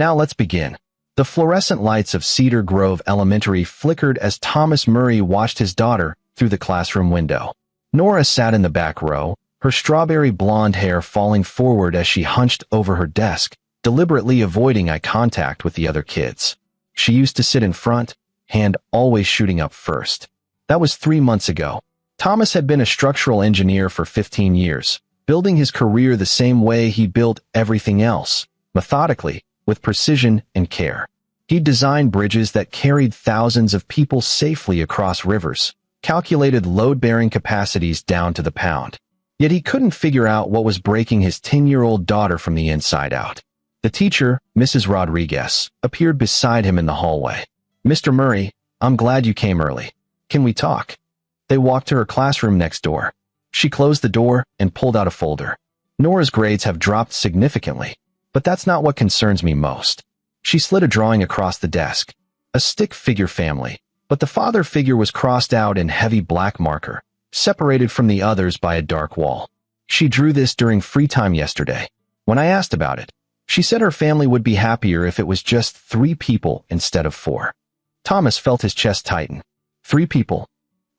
Now let's begin. The fluorescent lights of Cedar Grove Elementary flickered as Thomas Murray watched his daughter through the classroom window. Nora sat in the back row, her strawberry blonde hair falling forward as she hunched over her desk, deliberately avoiding eye contact with the other kids. She used to sit in front, hand always shooting up first. That was 3 months ago. Thomas had been a structural engineer for 15 years, building his career the same way he built everything else, methodically, with precision and care. He designed bridges that carried thousands of people safely across rivers, calculated load-bearing capacities down to the pound. Yet he couldn't figure out what was breaking his 10-year-old daughter from the inside out. The teacher, Mrs. Rodriguez, appeared beside him in the hallway. "Mr. Murray, I'm glad you came early. Can we talk?" They walked to her classroom next door. She closed the door and pulled out a folder. "Nora's grades have dropped significantly, but that's not what concerns me most." She slid a drawing across the desk. A stick figure family, but the father figure was crossed out in heavy black marker, separated from the others by a dark wall. She drew this during free time yesterday. When I asked about it, she said her family would be happier if it was just 3 people instead of 4. Thomas felt his chest tighten. 3 people.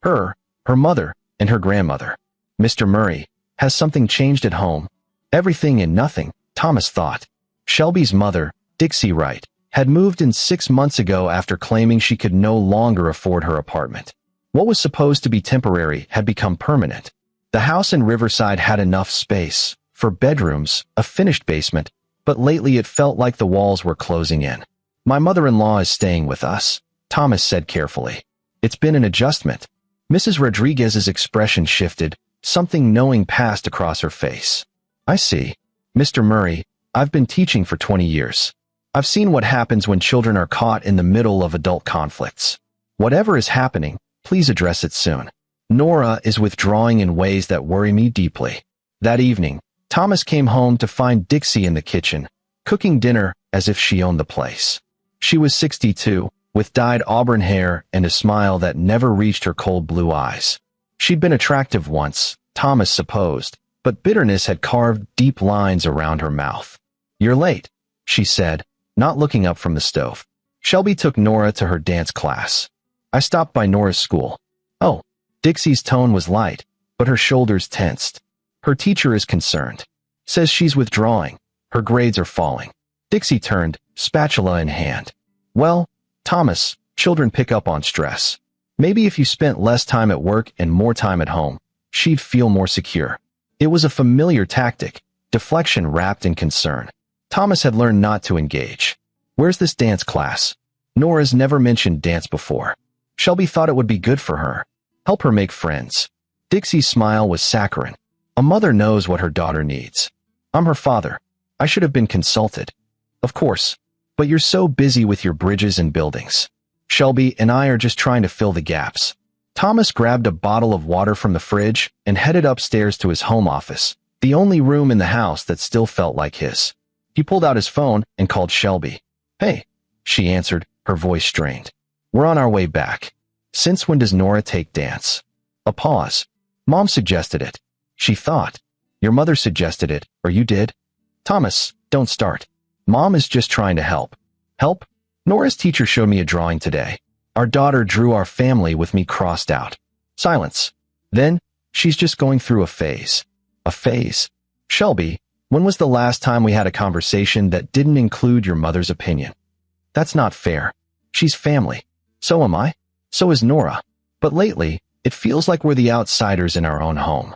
Her mother, and her grandmother. Mr. Murray, has something changed at home? Everything and nothing, Thomas thought. Shelby's mother, Dixie Wright, had moved in 6 months ago after claiming she could no longer afford her apartment. What was supposed to be temporary had become permanent. The house in Riverside had enough space for bedrooms, a finished basement, but lately it felt like the walls were closing in. "My mother-in-law is staying with us," Thomas said carefully. "It's been an adjustment." Mrs. Rodriguez's expression shifted, something knowing passed across her face. "I see. Mr. Murray, I've been teaching for 20 years. I've seen what happens when children are caught in the middle of adult conflicts. Whatever is happening, please address it soon. Nora is withdrawing in ways that worry me deeply." That evening, Thomas came home to find Dixie in the kitchen, cooking dinner as if she owned the place. She was 62, with dyed auburn hair and a smile that never reached her cold blue eyes. She'd been attractive once, Thomas supposed, but bitterness had carved deep lines around her mouth. "You're late," she said, not looking up from the stove. "Shelby took Nora to her dance class. I stopped by Nora's school." "Oh." Dixie's tone was light, but her shoulders tensed. "Her teacher is concerned. Says she's withdrawing. Her grades are falling." Dixie turned, spatula in hand. "Well, Thomas, children pick up on stress. Maybe if you spent less time at work and more time at home, she'd feel more secure." It was a familiar tactic, deflection wrapped in concern. Thomas had learned not to engage. "Where's this dance class? Nora's never mentioned dance before. Shelby thought it would be good for her. Help her make friends." Dixie's smile was saccharine. "A mother knows what her daughter needs. I'm her father. I should have been consulted." "Of course. But you're so busy with your bridges and buildings. Shelby and I are just trying to fill the gaps." Thomas grabbed a bottle of water from the fridge and headed upstairs to his home office, the only room in the house that still felt like his. He pulled out his phone and called Shelby. "Hey," she answered, her voice strained. "We're on our way back. Since when does Nora take dance?" A pause. "Mom suggested it." She thought. "Your mother suggested it, or you did?" "Thomas, don't start. Mom is just trying to help." "Help?" "Nora's teacher showed me a drawing today. Our daughter drew our family with me crossed out." Silence. "Then, she's just going through a phase." "A phase?" "Shelby, when was the last time we had a conversation that didn't include your mother's opinion?" "That's not fair. She's family. So am I. So is Nora. But lately, it feels like we're the outsiders in our own home."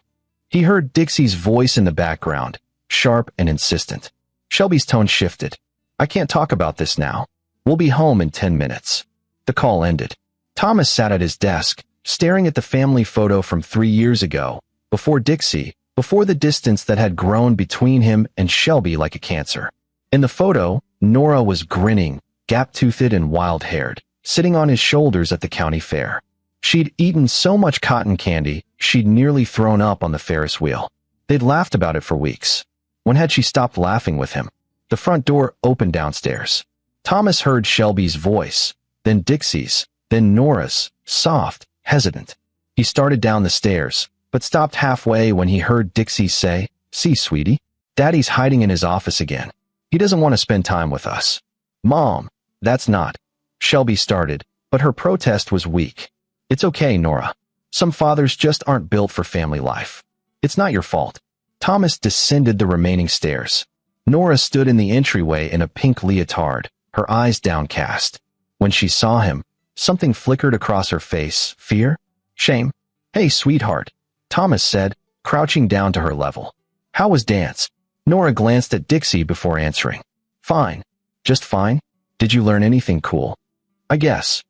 He heard Dixie's voice in the background, sharp and insistent. Shelby's tone shifted. "I can't talk about this now. We'll be home in 10 minutes. The call ended. Thomas sat at his desk, staring at the family photo from 3 years ago, before Dixie, before the distance that had grown between him and Shelby like a cancer. In the photo, Nora was grinning, gap-toothed and wild-haired, sitting on his shoulders at the county fair. She'd eaten so much cotton candy, she'd nearly thrown up on the Ferris wheel. They'd laughed about it for weeks. When had she stopped laughing with him? The front door opened downstairs. Thomas heard Shelby's voice, then Dixie's, then Nora's, soft, hesitant. He started down the stairs, but stopped halfway when he heard Dixie say, "See, sweetie, Daddy's hiding in his office again. He doesn't want to spend time with us." Mom, that's not. Shelby started, but her protest was weak. It's okay, Nora. Some fathers just aren't built for family life. It's not your fault. Thomas descended the remaining stairs. Nora stood in the entryway in a pink leotard, her eyes downcast. When she saw him, something flickered across her face. Fear? Shame? Hey, sweetheart, Thomas said, crouching down to her level. How was dance? Nora glanced at Dixie before answering. Fine. Just fine? Did you learn anything cool? I guess.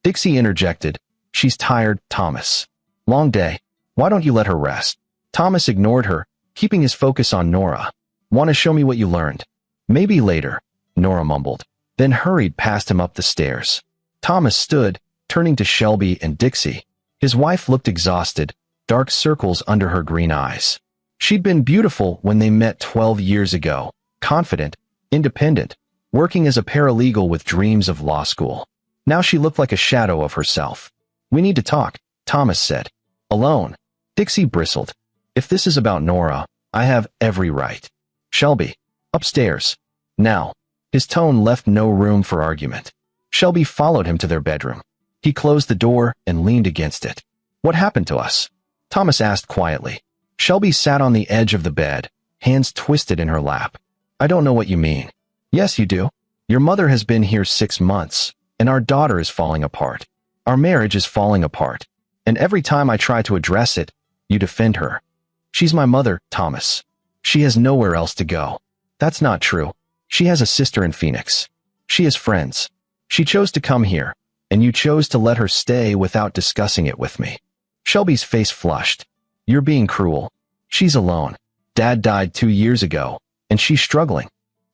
Dixie interjected. She's tired, Thomas. Long day. Why don't you let her rest? Thomas ignored her, keeping his focus on Nora. Want to show me what you learned? Maybe later, Nora mumbled, then hurried past him up the stairs. Thomas stood, turning to Shelby and Dixie. His wife looked exhausted, dark circles under her green eyes. She'd been beautiful when they met 12 years ago, confident, independent, working as a paralegal with dreams of law school. Now she looked like a shadow of herself. We need to talk, Thomas said. Alone. Dixie bristled. If this is about Nora, I have every right. Shelby. Upstairs. Now. His tone left no room for argument. Shelby followed him to their bedroom. He closed the door and leaned against it. What happened to us? Thomas asked quietly. Shelby sat on the edge of the bed, hands twisted in her lap. I don't know what you mean. Yes, you do. Your mother has been here 6 months, and our daughter is falling apart. Our marriage is falling apart. And every time I try to address it, you defend her. She's my mother, Thomas. She has nowhere else to go. That's not true. She has a sister in Phoenix. She has friends. She chose to come here, and you chose to let her stay without discussing it with me. Shelby's face flushed. You're being cruel. She's alone. Dad died 2 years ago, and she's struggling.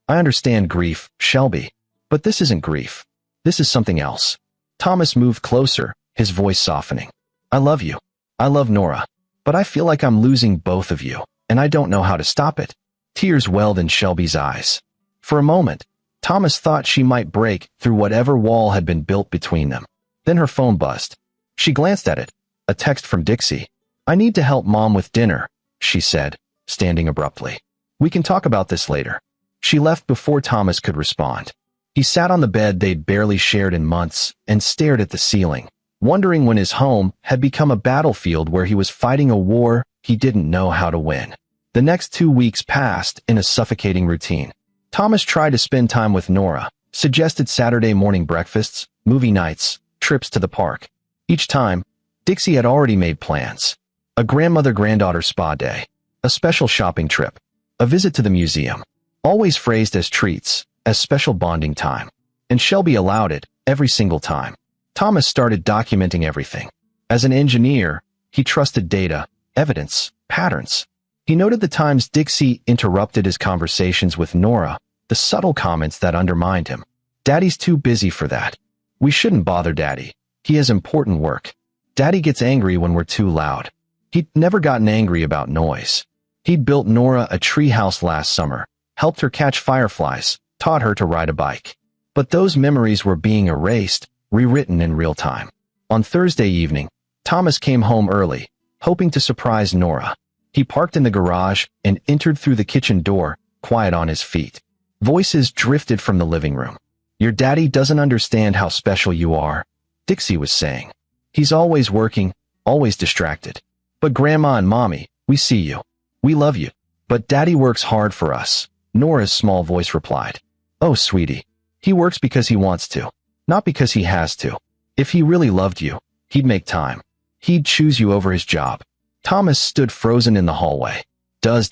I understand grief, Shelby, but this isn't grief. This is something else. Thomas moved closer, his voice softening. I love you. I love Nora. But I feel like I'm losing both of you, and I don't know how to stop it. Tears welled in Shelby's eyes. For a moment, Thomas thought she might break through whatever wall had been built between them. Then her phone buzzed. She glanced at it. A text from Dixie. I need to help Mom with dinner, she said, standing abruptly. We can talk about this later. She left before Thomas could respond. He sat on the bed they'd barely shared in months and stared at the ceiling, wondering when his home had become a battlefield where he was fighting a war he didn't know how to win. The next 2 weeks passed in a suffocating routine. Thomas tried to spend time with Nora, suggested Saturday morning breakfasts, movie nights, trips to the park. Each time, Dixie had already made plans. A grandmother-granddaughter spa day, a special shopping trip, a visit to the museum, always phrased as treats, as special bonding time. And Shelby allowed it, every single time. Thomas started documenting everything. As an engineer, he trusted data, evidence, patterns. He noted the times Dixie interrupted his conversations with Nora, the subtle comments that undermined him. Daddy's too busy for that. We shouldn't bother Daddy. He has important work. Daddy gets angry when we're too loud. He'd never gotten angry about noise. He'd built Nora a treehouse last summer, helped her catch fireflies, taught her to ride a bike. But those memories were being erased, rewritten in real time. On Thursday evening, Thomas came home early, hoping to surprise Nora. He parked in the garage and entered through the kitchen door, quiet on his feet. Voices drifted from the living room. Your daddy doesn't understand how special you are, Dixie was saying. He's always working, always distracted. But Grandma and Mommy, we see you. We love you. But Daddy works hard for us, Nora's small voice replied. Oh, sweetie. He works because he wants to, not because he has to. If he really loved you, he'd make time. He'd choose you over his job. Thomas stood frozen in the hallway. Does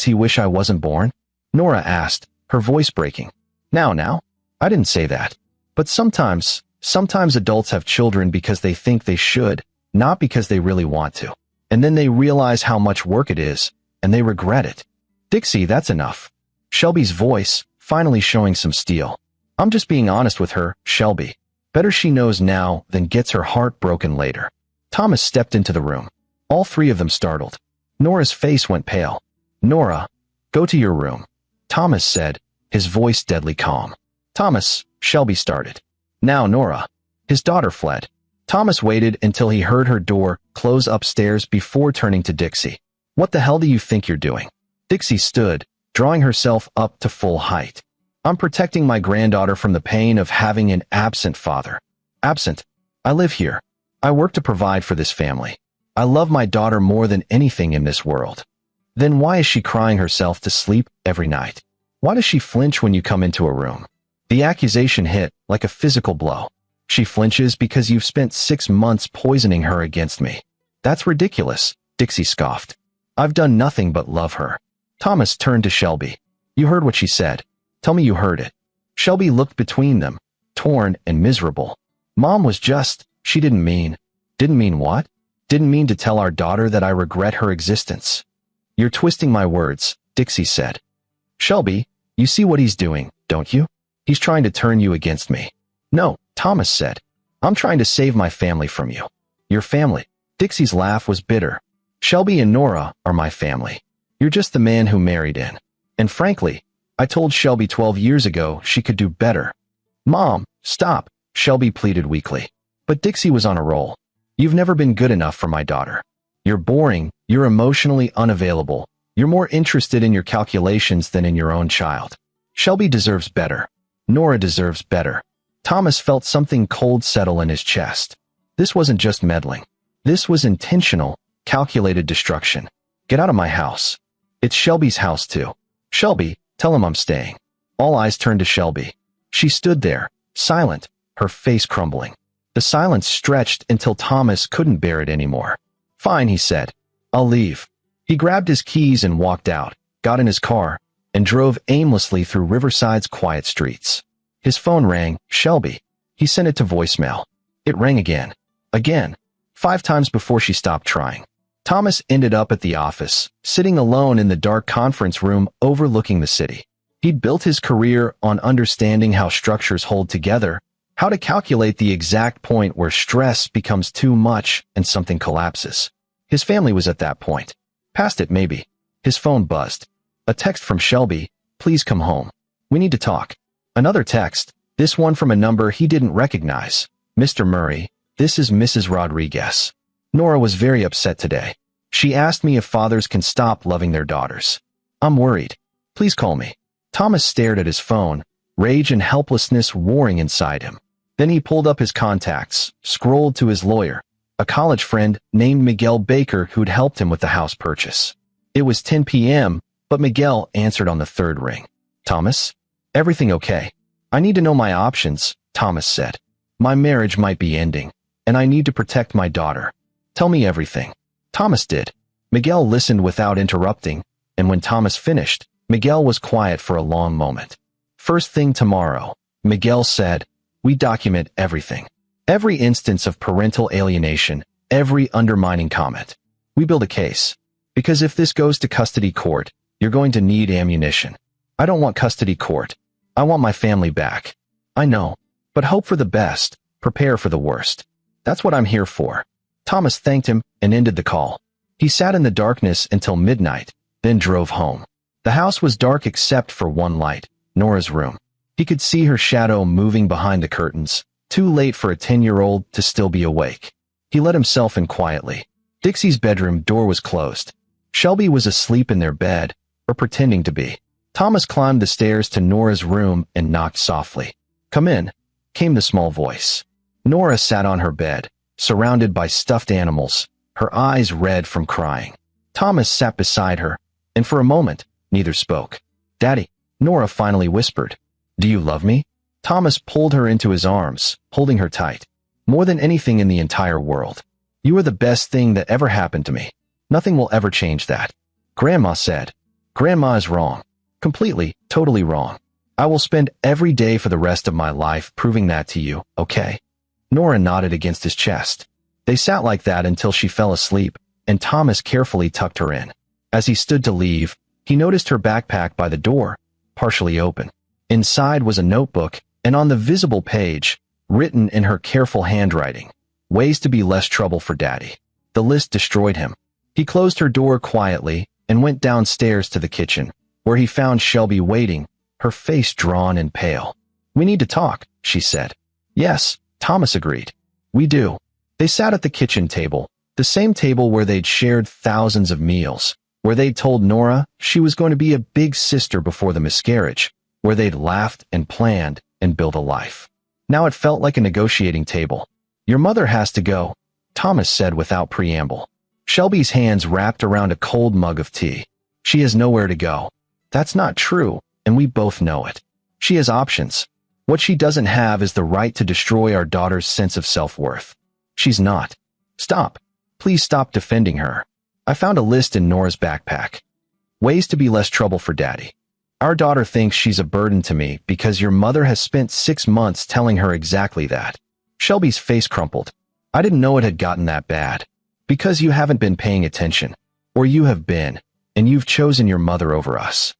he wish I wasn't born? Nora asked, her voice breaking. Now, I didn't say that. But sometimes adults have children because they think they should, not because they really want to. And then they realize how much work it is, and they regret it. Dixie, that's enough. Shelby's voice, finally showing some steel. I'm just being honest with her, Shelby. Better she knows now than gets her heart broken later. Thomas stepped into the room. All three of them startled. Nora's face went pale. Nora, go to your room, Thomas said, his voice deadly calm. Thomas, Shelby started. Now Nora. His daughter fled. Thomas waited until he heard her door close upstairs before turning to Dixie. What the hell do you think you're doing? Dixie stood, drawing herself up to full height. I'm protecting my granddaughter from the pain of having an absent father. Absent. I live here. I work to provide for this family. I love my daughter more than anything in this world. Then why is she crying herself to sleep every night? Why does she flinch when you come into a room? The accusation hit like a physical blow. She flinches because you've spent 6 months poisoning her against me. That's ridiculous, Dixie scoffed. I've done nothing but love her. Thomas turned to Shelby. You heard what she said. Tell me you heard it. Shelby looked between them, torn and miserable. Mom was just, she didn't mean. Didn't mean what? Didn't mean to tell our daughter that I regret her existence. You're twisting my words, Dixie said. Shelby, you see what he's doing, don't you? He's trying to turn you against me. No, Thomas said. I'm trying to save my family from you. Your family. Dixie's laugh was bitter. Shelby and Nora are my family. You're just the man who married in. And frankly, I told Shelby 12 years ago she could do better. Mom, stop, Shelby pleaded weakly. But Dixie was on a roll. You've never been good enough for my daughter. You're boring, you're emotionally unavailable. You're more interested in your calculations than in your own child. Shelby deserves better. Nora deserves better. Thomas felt something cold settle in his chest. This wasn't just meddling. This was intentional, calculated destruction. Get out of my house. It's Shelby's house too. Shelby, tell him I'm staying. All eyes turned to Shelby. She stood there, silent, her face crumbling. The silence stretched until Thomas couldn't bear it anymore. Fine, he said. I'll leave. He grabbed his keys and walked out, got in his car, and drove aimlessly through Riverside's quiet streets. His phone rang. Shelby. He sent it to voicemail. It rang again. Again. 5 times before she stopped trying. Thomas ended up at the office, sitting alone in the dark conference room overlooking the city. He'd built his career on understanding how structures hold together, how to calculate the exact point where stress becomes too much and something collapses. His family was at that point. Past it, maybe. His phone buzzed. A text from Shelby. Please come home. We need to talk. Another text, this one from a number he didn't recognize. Mr. Murray, this is Mrs. Rodriguez. Nora was very upset today. She asked me if fathers can stop loving their daughters. I'm worried. Please call me. Thomas stared at his phone, rage and helplessness warring inside him. Then he pulled up his contacts, scrolled to his lawyer, a college friend named Miguel Baker who'd helped him with the house purchase. It was 10 p.m., but Miguel answered on the 3rd ring. Thomas? Everything okay? I need to know my options, Thomas said. My marriage might be ending, and I need to protect my daughter. Tell me everything. Thomas did. Miguel listened without interrupting, and when Thomas finished, Miguel was quiet for a long moment. First thing tomorrow, Miguel said, we document everything. Every instance of parental alienation, every undermining comment. We build a case. Because if this goes to custody court, you're going to need ammunition. I don't want custody court. I want my family back. I know. But hope for the best. Prepare for the worst. That's what I'm here for. Thomas thanked him and ended the call. He sat in the darkness until midnight, then drove home. The house was dark except for one light, Nora's room. He could see her shadow moving behind the curtains, too late for a 10-year-old to still be awake. He let himself in quietly. Dixie's bedroom door was closed. Shelby was asleep in their bed, or pretending to be. Thomas climbed the stairs to Nora's room and knocked softly. Come in, came the small voice. Nora sat on her bed, surrounded by stuffed animals, her eyes red from crying. Thomas sat beside her, and for a moment, neither spoke. Daddy, Nora finally whispered. Do you love me? Thomas pulled her into his arms, holding her tight. More than anything in the entire world. You are the best thing that ever happened to me. Nothing will ever change that. Grandma said. Grandma is wrong. Completely, totally wrong. I will spend every day for the rest of my life proving that to you, okay? Nora nodded against his chest. They sat like that until she fell asleep, and Thomas carefully tucked her in. As he stood to leave, he noticed her backpack by the door, partially open. Inside was a notebook, and on the visible page, written in her careful handwriting, ways to be less trouble for Daddy. The list destroyed him. He closed her door quietly and went downstairs to the kitchen, where he found Shelby waiting, her face drawn and pale. We need to talk, she said. Yes, Thomas agreed. We do. They sat at the kitchen table, the same table where they'd shared thousands of meals, where they'd told Nora she was going to be a big sister before the miscarriage, where they'd laughed and planned and built a life. Now it felt like a negotiating table. "Your mother has to go," Thomas said without preamble. Shelby's hands wrapped around a cold mug of tea. "She has nowhere to go." "That's not true, and we both know it. She has options. What she doesn't have is the right to destroy our daughter's sense of self-worth. She's not." "Stop. Please stop defending her." I found a list in Nora's backpack. "Ways to be less trouble for Daddy. Our daughter thinks she's a burden to me because your mother has spent 6 months telling her exactly that." Shelby's face crumpled. "I didn't know it had gotten that bad. Because you haven't been paying attention. Or you have been, and you've chosen your mother over us.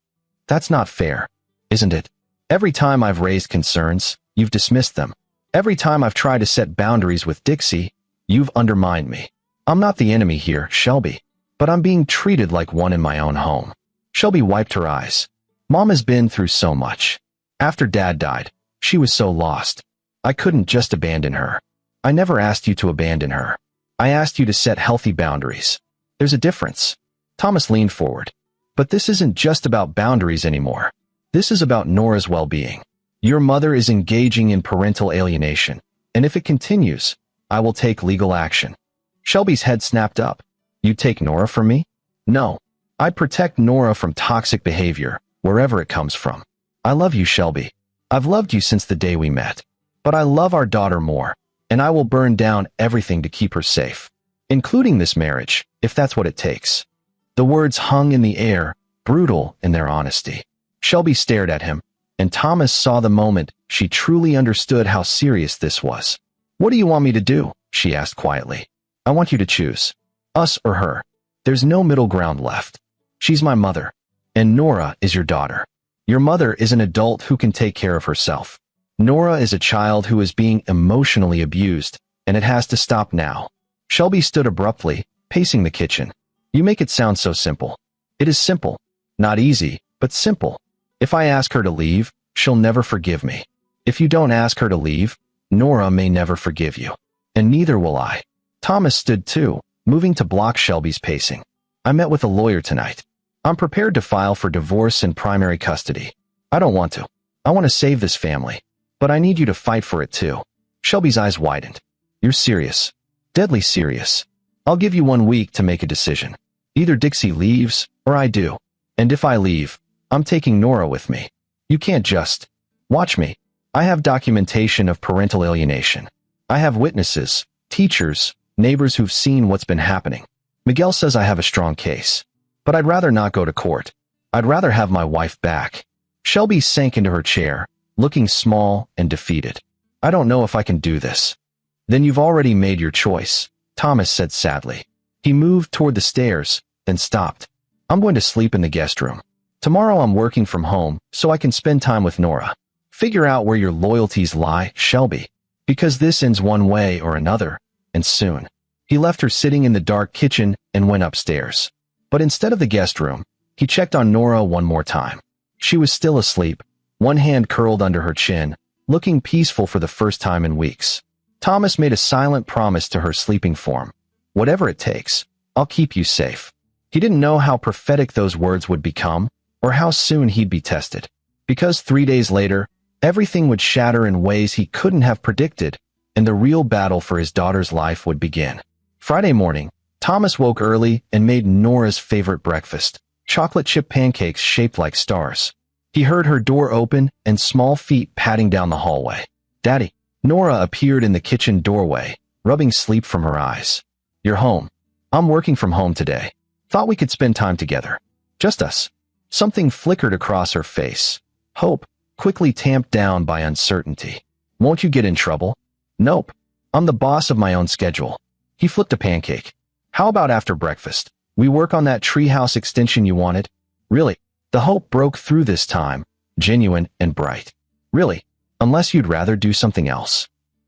That's not fair, isn't it? Every time I've raised concerns, you've dismissed them. Every time I've tried to set boundaries with Dixie, you've undermined me. I'm not the enemy here, Shelby, but I'm being treated like one in my own home." Shelby wiped her eyes. "Mom has been through so much. After Dad died, she was so lost. I couldn't just abandon her. I never asked you to abandon her. I asked you to set healthy boundaries. There's a difference." Thomas leaned forward. "But this isn't just about boundaries anymore. This is about Nora's well-being. Your mother is engaging in parental alienation, and if it continues, I will take legal action." Shelby's head snapped up. "You'd take Nora from me?" "No. I'd protect Nora from toxic behavior, wherever it comes from. I love you, Shelby. I've loved you since the day we met. But I love our daughter more, and I will burn down everything to keep her safe, including this marriage, if that's what it takes." The words hung in the air, brutal in their honesty. Shelby stared at him, and Thomas saw the moment she truly understood how serious this was. "What do you want me to do?" she asked quietly. "I want you to choose. Us or her. There's no middle ground left. She's my mother, and Nora is your daughter. Your mother is an adult who can take care of herself. Nora is a child who is being emotionally abused, and it has to stop now." Shelby stood abruptly, pacing the kitchen. "You make it sound so simple." "It is simple. Not easy, but simple. If I ask her to leave, she'll never forgive me. If you don't ask her to leave, Nora may never forgive you. And neither will I." Thomas stood too, moving to block Shelby's pacing. "I met with a lawyer tonight. I'm prepared to file for divorce and primary custody. I don't want to. I want to save this family. But I need you to fight for it too." Shelby's eyes widened. "You're serious. Deadly serious. I'll give you 1 week to make a decision. Either Dixie leaves, or I do. And if I leave, I'm taking Nora with me. You can't just watch me. I have documentation of parental alienation. I have witnesses, teachers, neighbors who've seen what's been happening. Miguel says I have a strong case. But I'd rather not go to court. I'd rather have my wife back." Shelby sank into her chair, looking small and defeated. "I don't know if I can do this." "Then you've already made your choice," Thomas said sadly. He moved toward the stairs, then stopped. "I'm going to sleep in the guest room. Tomorrow I'm working from home, so I can spend time with Nora. Figure out where your loyalties lie, Shelby. Because this ends one way or another, and soon." He left her sitting in the dark kitchen and went upstairs. But instead of the guest room, he checked on Nora one more time. She was still asleep, one hand curled under her chin, looking peaceful for the first time in weeks. Thomas made a silent promise to her sleeping form. "Whatever it takes, I'll keep you safe." He didn't know how prophetic those words would become, or how soon he'd be tested. Because 3 days later, everything would shatter in ways he couldn't have predicted, and the real battle for his daughter's life would begin. Friday morning, Thomas woke early and made Nora's favorite breakfast, chocolate chip pancakes shaped like stars. He heard her door open and small feet padding down the hallway. "Daddy." Nora appeared in the kitchen doorway, rubbing sleep from her eyes. "You're home. I'm working from home today. Thought we could spend time together. Just us." Something flickered across her face. Hope, quickly tamped down by uncertainty. "Won't you get in trouble?" "Nope. I'm the boss of my own schedule." He flipped a pancake. "How about after breakfast? We work on that treehouse extension you wanted?" "Really?" The hope broke through this time, genuine and bright. "Really? Unless you'd rather do something else."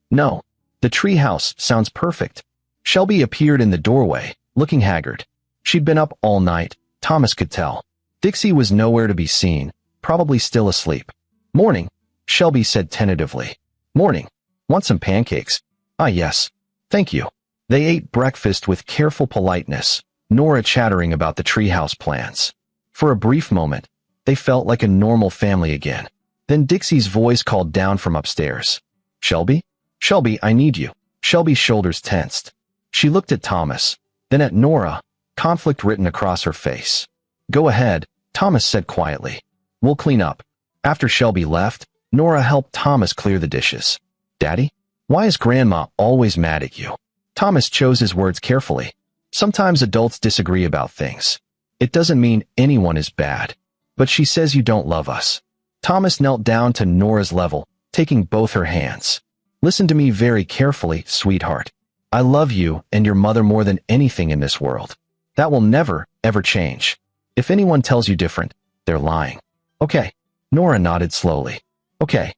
"No. The treehouse sounds perfect." Shelby appeared in the doorway, looking haggard. She'd been up all night, Thomas could tell. Dixie was nowhere to be seen, probably still asleep. "Morning," Shelby said tentatively. "Morning. Want some pancakes?" "Ah, yes. Thank you." They ate breakfast with careful politeness, Nora chattering about the treehouse plans. For a brief moment, they felt like a normal family again. Then Dixie's voice called down from upstairs. Shelby? Shelby, I need you. Shelby's shoulders tensed. She looked at Thomas, then at Nora, conflict written across her face. Go ahead, Thomas said quietly. We'll clean up. After Shelby left, Nora helped Thomas clear the dishes. Daddy? Why is Grandma always mad at you? Thomas chose his words carefully. Sometimes adults disagree about things. It doesn't mean anyone is bad. But she says you don't love us. Thomas knelt down to Nora's level, taking both her hands. Listen to me very carefully, sweetheart. I love you and your mother more than anything in this world. That will never, ever change. If anyone tells you different, they're lying. Okay. Nora nodded slowly. Okay.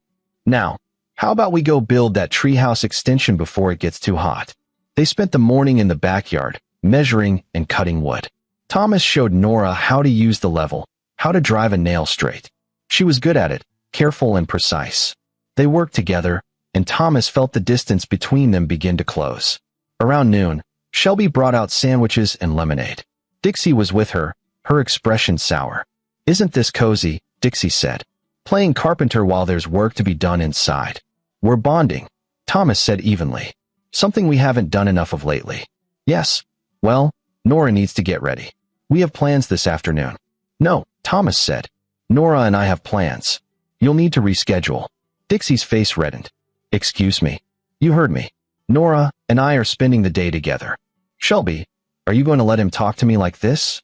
Now, how about we go build that treehouse extension before it gets too hot? They spent the morning in the backyard, measuring and cutting wood. Thomas showed Nora how to use the level, how to drive a nail straight. She was good at it, careful and precise. They worked together, and Thomas felt the distance between them begin to close. Around noon, Shelby brought out sandwiches and lemonade. Dixie was with her, her expression sour. Isn't this cozy? Dixie said. Playing carpenter while there's work to be done inside. We're bonding, Thomas said evenly. Something we haven't done enough of lately. Yes. Well, Nora needs to get ready. We have plans this afternoon. No, Thomas said. Nora and I have plans. You'll need to reschedule. Dixie's face reddened. Excuse me. You heard me. Nora and I are spending the day together. Shelby, are you going to let him talk to me like this?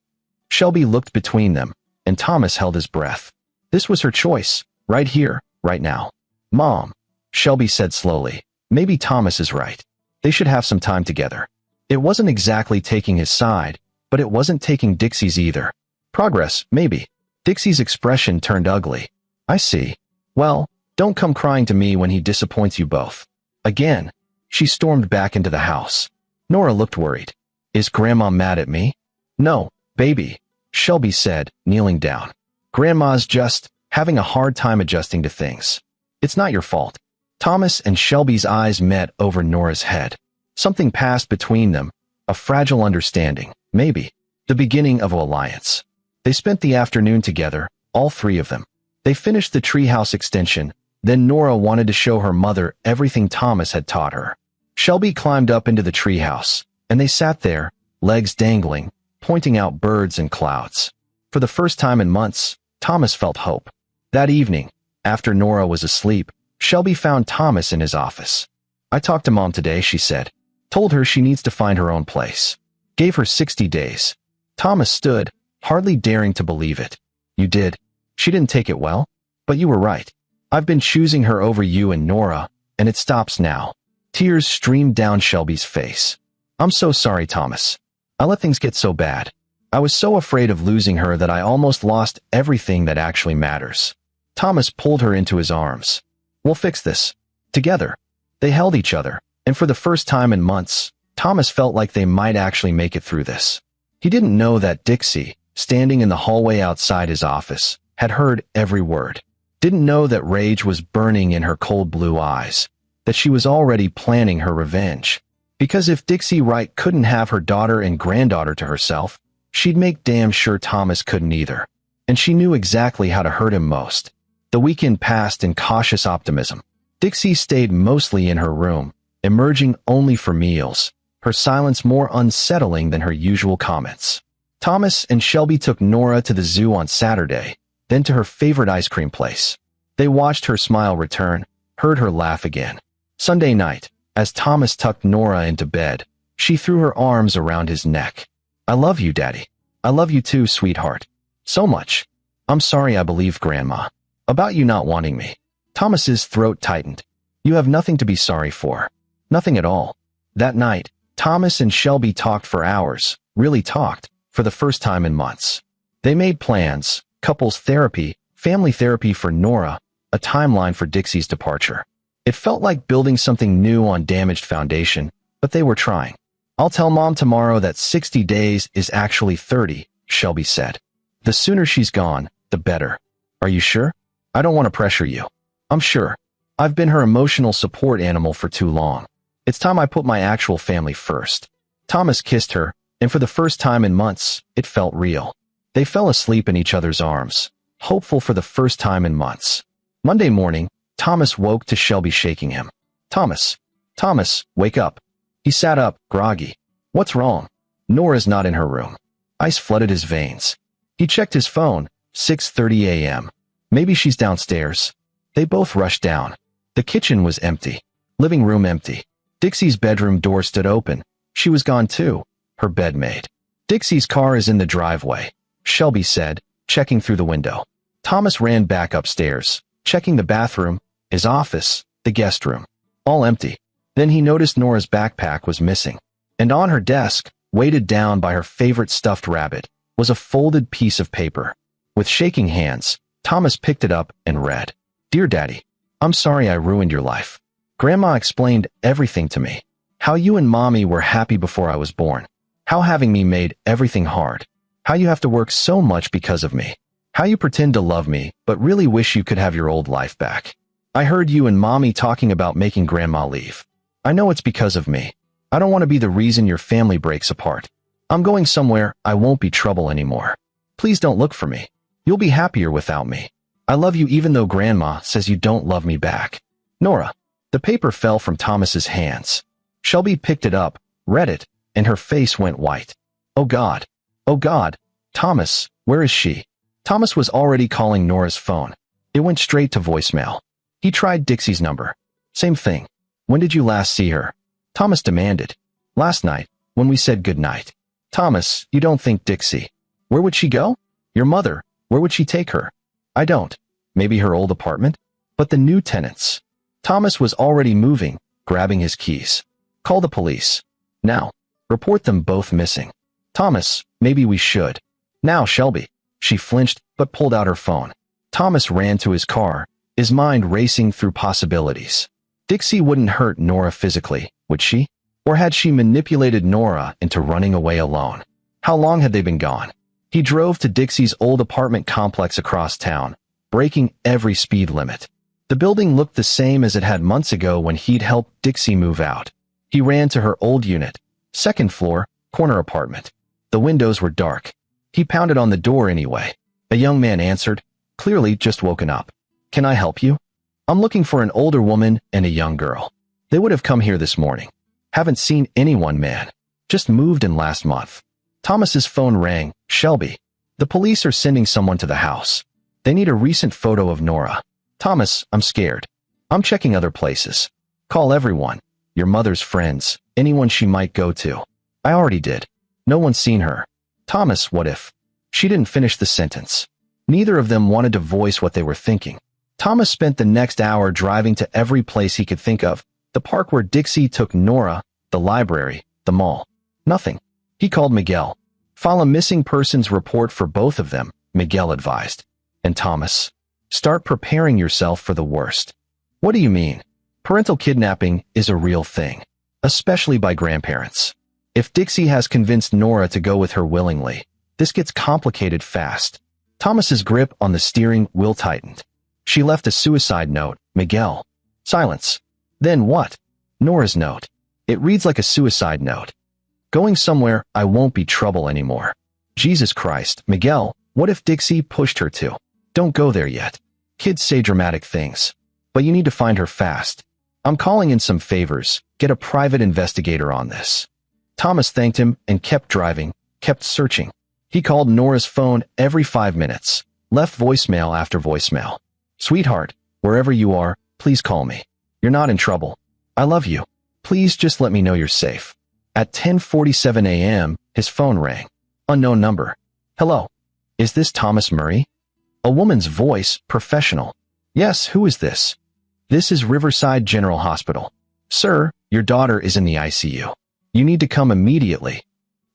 Shelby looked between them, and Thomas held his breath. This was her choice, right here, right now. Mom, Shelby said slowly, maybe Thomas is right. They should have some time together. It wasn't exactly taking his side, but it wasn't taking Dixie's either. Progress, maybe. Dixie's expression turned ugly. I see. Well, don't come crying to me when he disappoints you both. Again. She stormed back into the house. Nora looked worried. Is Grandma mad at me? No, baby, Shelby said, kneeling down. Grandma's just having a hard time adjusting to things. It's not your fault. Thomas and Shelby's eyes met over Nora's head. Something passed between them, a fragile understanding, maybe, the beginning of an alliance. They spent the afternoon together, all three of them. They finished the treehouse extension, then Nora wanted to show her mother everything Thomas had taught her. Shelby climbed up into the treehouse, and they sat there, legs dangling, pointing out birds and clouds. For the first time in months, Thomas felt hope. That evening, after Nora was asleep, Shelby found Thomas in his office. I talked to Mom today, she said. Told her she needs to find her own place. Gave her 60 days. Thomas stood, hardly daring to believe it. You did. She didn't take it well. But you were right. I've been choosing her over you and Nora, and it stops now. Tears streamed down Shelby's face. I'm so sorry, Thomas. I let things get so bad. I was so afraid of losing her that I almost lost everything that actually matters. Thomas pulled her into his arms. We'll fix this. Together. They held each other, and for the first time in months, Thomas felt like they might actually make it through this. He didn't know that Dixie, standing in the hallway outside his office, had heard every word. Didn't know that rage was burning in her cold blue eyes, that she was already planning her revenge. Because if Dixie Wright couldn't have her daughter and granddaughter to herself, she'd make damn sure Thomas couldn't either. And she knew exactly how to hurt him most. The weekend passed in cautious optimism. Dixie stayed mostly in her room, emerging only for meals, her silence more unsettling than her usual comments. Thomas and Shelby took Nora to the zoo on Saturday, then to her favorite ice cream place. They watched her smile return, heard her laugh again. Sunday night, as Thomas tucked Nora into bed, she threw her arms around his neck. I love you, Daddy. I love you too, sweetheart. So much. I'm sorry I believed Grandma. About you not wanting me. Thomas's throat tightened. You have nothing to be sorry for. Nothing at all. That night, Thomas and Shelby talked for hours, really talked, for the first time in months. They made plans, couples therapy, family therapy for Nora, a timeline for Dixie's departure. It felt like building something new on damaged foundation, but they were trying. I'll tell Mom tomorrow that 60 days is actually 30, Shelby said. The sooner she's gone, the better. Are you sure? I don't want to pressure you. I'm sure. I've been her emotional support animal for too long. It's time I put my actual family first. Thomas kissed her, and for the first time in months, it felt real. They fell asleep in each other's arms, hopeful for the first time in months. Monday morning, Thomas woke to Shelby shaking him. Thomas, Thomas, wake up. He sat up, groggy. What's wrong? Nora's not in her room. Ice flooded his veins. He checked his phone, 6:30 a.m. Maybe she's downstairs. They both rushed down. The kitchen was empty. Living room empty. Dixie's bedroom door stood open. She was gone too, her bedmate. Dixie's car is in the driveway, Shelby said, checking through the window. Thomas ran back upstairs, checking the bathroom, his office, the guest room. All empty. Then he noticed Nora's backpack was missing. And on her desk, weighted down by her favorite stuffed rabbit, was a folded piece of paper. With shaking hands, Thomas picked it up and read, Dear Daddy, I'm sorry I ruined your life. Grandma explained everything to me. How you and Mommy were happy before I was born. How having me made everything hard. How you have to work so much because of me. How you pretend to love me, but really wish you could have your old life back. I heard you and Mommy talking about making Grandma leave. I know it's because of me. I don't want to be the reason your family breaks apart. I'm going somewhere I won't be trouble anymore. Please don't look for me. You'll be happier without me. I love you even though Grandma says you don't love me back. Nora. The paper fell from Thomas's hands. Shelby picked it up, read it, and her face went white. Oh God. Oh God. Thomas, where is she? Thomas was already calling Nora's phone. It went straight to voicemail. He tried Dixie's number. Same thing. When did you last see her? Thomas demanded. Last night, when we said goodnight. Thomas, you don't think Dixie. Where would she go? Your mother. Where would she take her? I don't. Maybe her old apartment? But the new tenants. Thomas was already moving, grabbing his keys. Call the police. Now. Report them both missing. Thomas, maybe we should. Now, Shelby. She flinched, but pulled out her phone. Thomas ran to his car, his mind racing through possibilities. Dixie wouldn't hurt Nora physically, would she? Or had she manipulated Nora into running away alone? How long had they been gone? He drove to Dixie's old apartment complex across town, breaking every speed limit. The building looked the same as it had months ago when he'd helped Dixie move out. He ran to her old unit, second floor, corner apartment. The windows were dark. He pounded on the door anyway. A young man answered, clearly just woken up. Can I help you? I'm looking for an older woman and a young girl. They would have come here this morning. Haven't seen anyone, man. Just moved in last month. Thomas's phone rang. Shelby. The police are sending someone to the house. They need a recent photo of Nora. Thomas, I'm scared. I'm checking other places. Call everyone. Your mother's friends. Anyone she might go to. I already did. No one's seen her. Thomas, what if? She didn't finish the sentence. Neither of them wanted to voice what they were thinking. Thomas spent the next hour driving to every place he could think of. The park where Dixie took Nora, the library, the mall. Nothing. He called Miguel. File a missing persons report for both of them, Miguel advised. And Thomas, start preparing yourself for the worst. What do you mean? Parental kidnapping is a real thing, especially by grandparents. If Dixie has convinced Nora to go with her willingly, this gets complicated fast. Thomas's grip on the steering wheel tightened. She left a suicide note, Miguel. Silence. Then what? Nora's note. It reads like a suicide note. Going somewhere I won't be trouble anymore. Jesus Christ, Miguel, what if Dixie pushed her to? Don't go there yet. Kids say dramatic things. But you need to find her fast. I'm calling in some favors. Get a private investigator on this. Thomas thanked him and kept driving, kept searching. He called Nora's phone every 5 minutes, left voicemail after voicemail. Sweetheart, wherever you are, please call me. You're not in trouble. I love you. Please just let me know you're safe. At 10:47 a.m., his phone rang. Unknown number. Hello. Is this Thomas Murray? A woman's voice, professional. Yes, who is this? This is Riverside General Hospital. Sir, your daughter is in the ICU. You need to come immediately.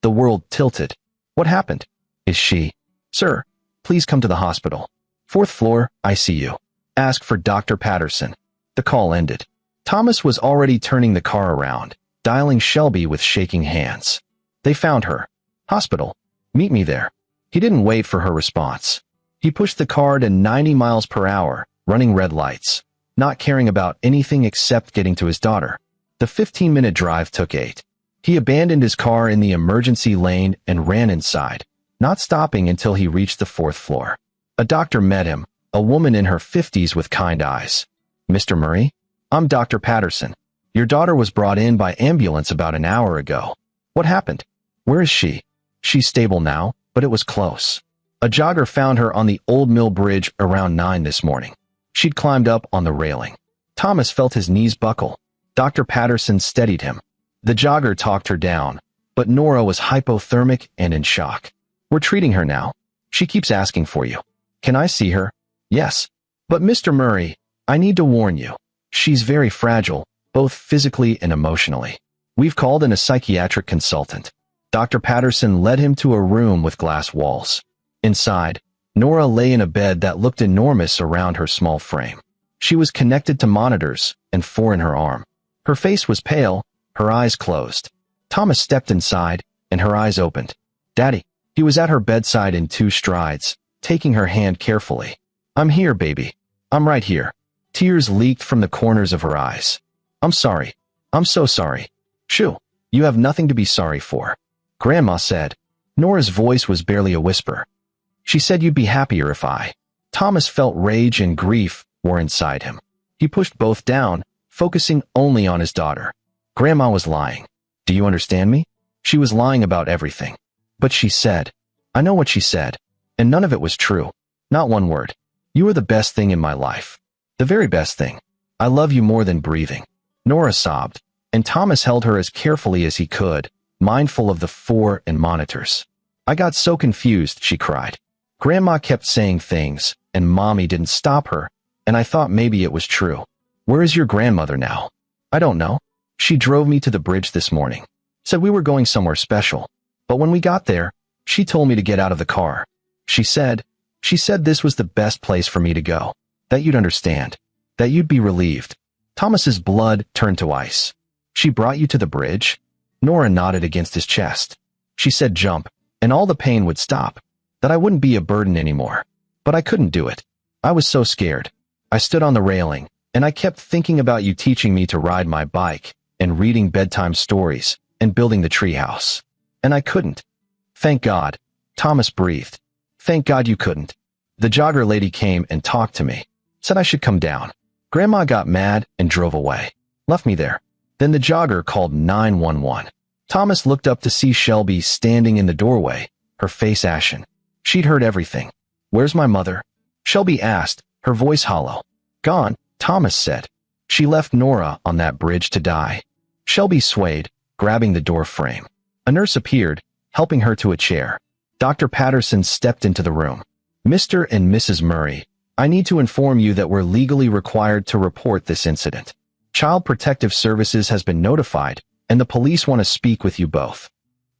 The world tilted. What happened? Is she? Sir, please come to the hospital. 4th floor, ICU. Ask for Dr. Patterson. The call ended. Thomas was already turning the car around, dialing Shelby with shaking hands. They found her. Hospital. Meet me there. He didn't wait for her response. He pushed the car to 90 miles per hour, running red lights, not caring about anything except getting to his daughter. The 15-minute drive took 8. He abandoned his car in the emergency lane and ran inside, not stopping until he reached the 4th floor. A doctor met him, a woman in her 50s with kind eyes. "Mr. Murray? I'm Dr. Patterson. Your daughter was brought in by ambulance about an hour ago. What happened? Where is she?" "She's stable now, but it was close. A jogger found her on the Old Mill Bridge around 9 this morning. She'd climbed up on the railing." Thomas felt his knees buckle. Dr. Patterson steadied him. The jogger talked her down, but Nora was hypothermic and in shock. "We're treating her now. She keeps asking for you." "Can I see her?" "Yes. But Mr. Murray, I need to warn you. She's very fragile, both physically and emotionally. We've called in a psychiatric consultant." Dr. Patterson led him to a room with glass walls. Inside, Nora lay in a bed that looked enormous around her small frame. She was connected to monitors and 4 in her arm. Her face was pale, her eyes closed. Thomas stepped inside, and her eyes opened. "Daddy." He was at her bedside in 2 strides, taking her hand carefully. "I'm here, baby. I'm right here." Tears leaked from the corners of her eyes. "I'm sorry. I'm so sorry." "Shoo, you have nothing to be sorry for," Grandma said. Nora's voice was barely a whisper. "She said you'd be happier if I." Thomas felt rage and grief were inside him. He pushed both down, focusing only on his daughter. Grandma was lying. Do you understand me? She was lying about everything. But she said, I know what she said, and none of it was true. Not one word. "You are the best thing in my life. The very best thing. I love you more than breathing." Nora sobbed, and Thomas held her as carefully as he could, mindful of the 4 and monitors. "I got so confused," she cried. "Grandma kept saying things, and Mommy didn't stop her, and I thought maybe it was true." "Where is your grandmother now?" "I don't know. She drove me to the bridge this morning. Said we were going somewhere special. But when we got there, she told me to get out of the car. She said this was the best place for me to go. That you'd understand. That you'd be relieved." Thomas's blood turned to ice. "She brought you to the bridge?" Nora nodded against his chest. "She said jump, and all the pain would stop. That I wouldn't be a burden anymore. But I couldn't do it. I was so scared. I stood on the railing, and I kept thinking about you teaching me to ride my bike, and reading bedtime stories, and building the treehouse. And I couldn't." "Thank God," Thomas breathed. "Thank God you couldn't." "The jogger lady came and talked to me. Said I should come down. Grandma got mad and drove away. Left me there. Then the jogger called 911. Thomas looked up to see Shelby standing in the doorway, her face ashen. She'd heard everything. "Where's my mother?" Shelby asked, her voice hollow. "Gone," Thomas said. "She left Nora on that bridge to die." Shelby swayed, grabbing the door frame. A nurse appeared, helping her to a chair. Dr. Patterson stepped into the room. "Mr. and Mrs. Murray, I need to inform you that we're legally required to report this incident. Child Protective Services has been notified, and the police want to speak with you both."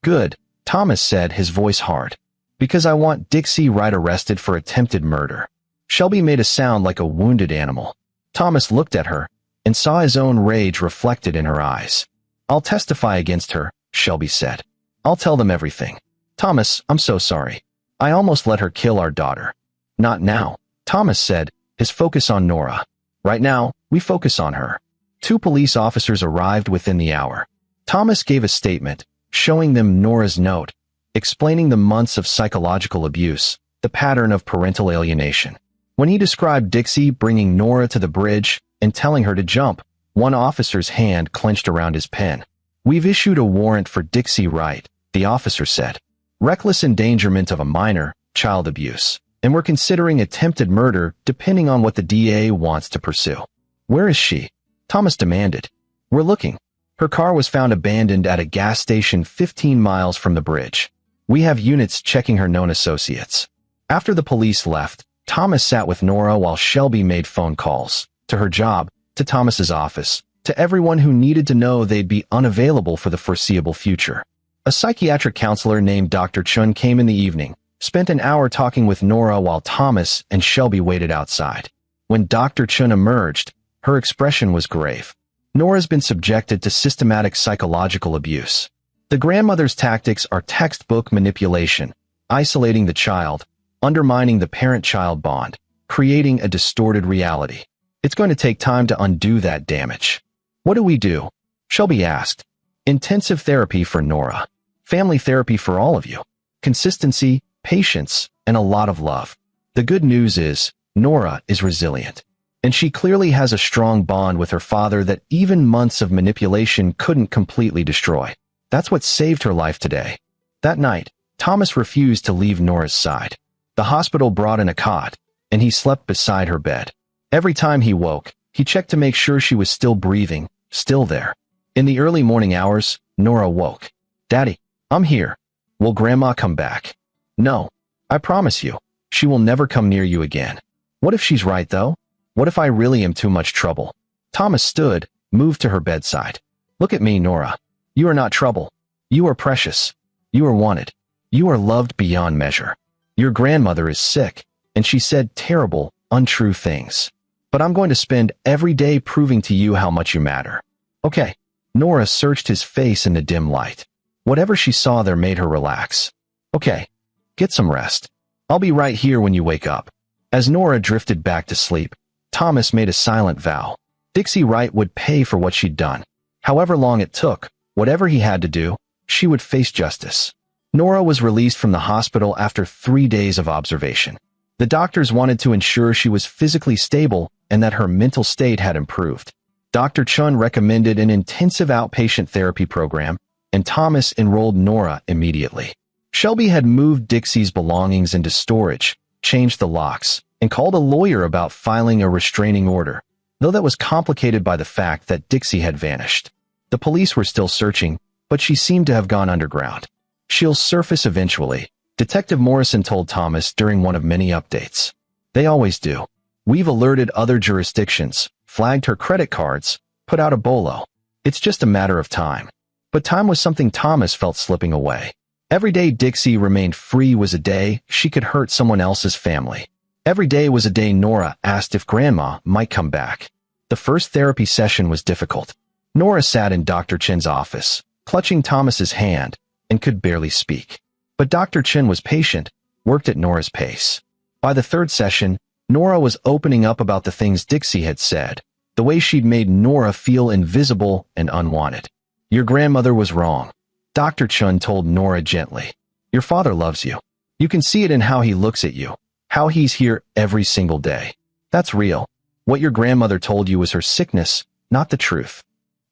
"Good," Thomas said, his voice hard. "Because I want Dixie Wright arrested for attempted murder." Shelby made a sound like a wounded animal. Thomas looked at her and saw his own rage reflected in her eyes. "I'll testify against her," Shelby said. "I'll tell them everything. Thomas, I'm so sorry. I almost let her kill our daughter." "Not now," Thomas said, his focus on Nora. "Right now, we focus on her." 2 police officers arrived within the hour. Thomas gave a statement, showing them Nora's note, explaining the months of psychological abuse, the pattern of parental alienation. When he described Dixie bringing Nora to the bridge and telling her to jump, one officer's hand clenched around his pen. "We've issued a warrant for Dixie Wright," the officer said. "Reckless endangerment of a minor, child abuse, and we're considering attempted murder depending on what the DA wants to pursue." "Where is she?" Thomas demanded. "We're looking. Her car was found abandoned at a gas station 15 miles from the bridge. We have units checking her known associates." After the police left, Thomas sat with Nora while Shelby made phone calls, to her job, to Thomas's office, to everyone who needed to know they'd be unavailable for the foreseeable future. A psychiatric counselor named Dr. Chun came in the evening, spent an hour talking with Nora while Thomas and Shelby waited outside. When Dr. Chun emerged, her expression was grave. Nora's been subjected to systematic psychological abuse. The grandmother's tactics are textbook manipulation, isolating the child, undermining the parent-child bond, creating a distorted reality. It's going to take time to undo that damage. "What do we do?" Shelby asked. "Intensive therapy for Nora. Family therapy for all of you. Consistency, patience, and a lot of love. The good news is, Nora is resilient. And she clearly has a strong bond with her father that even months of manipulation couldn't completely destroy. That's what saved her life today. That night, Thomas refused to leave Nora's side. The hospital brought in a cot, and he slept beside her bed. Every time he woke, he checked to make sure she was still breathing, still there. In the early morning hours, Nora woke. "Daddy, I'm here. Will Grandma come back?" "No. I promise you, she will never come near you again." "What if she's right, though? What if I really am too much trouble?" Thomas stood, moved to her bedside. "Look at me, Nora. You are not trouble. You are precious. You are wanted. You are loved beyond measure. Your grandmother is sick, and she said terrible, untrue things. But I'm going to spend every day proving to you how much you matter." "Okay." Nora searched his face in the dim light. Whatever she saw there made her relax. "Okay. Get some rest. I'll be right here when you wake up." As Nora drifted back to sleep, Thomas made a silent vow. Dixie Wright would pay for what she'd done. However long it took, whatever he had to do, she would face justice. Nora was released from the hospital after 3 days of observation. The doctors wanted to ensure she was physically stable and that her mental state had improved. Dr. Chun recommended an intensive outpatient therapy program, and Thomas enrolled Nora immediately. Shelby had moved Dixie's belongings into storage, changed the locks, and called a lawyer about filing a restraining order, though that was complicated by the fact that Dixie had vanished. The police were still searching, but she seemed to have gone underground. "She'll surface eventually," Detective Morrison told Thomas during one of many updates. "They always do. We've alerted other jurisdictions, flagged her credit cards, put out a bolo. It's just a matter of time." But time was something Thomas felt slipping away. Every day Dixie remained free was a day she could hurt someone else's family. Every day was a day Nora asked if Grandma might come back. The first therapy session was difficult. Nora sat in Dr. Chen's office, clutching Thomas's hand, and could barely speak. But Dr. Chen was patient, worked at Nora's pace. By the third session, Nora was opening up about the things Dixie had said, the way she'd made Nora feel invisible and unwanted. "Your grandmother was wrong," Dr. Chun told Nora gently. "Your father loves you. You can see it in how he looks at you, how he's here every single day. That's real. What your grandmother told you was her sickness, not the truth."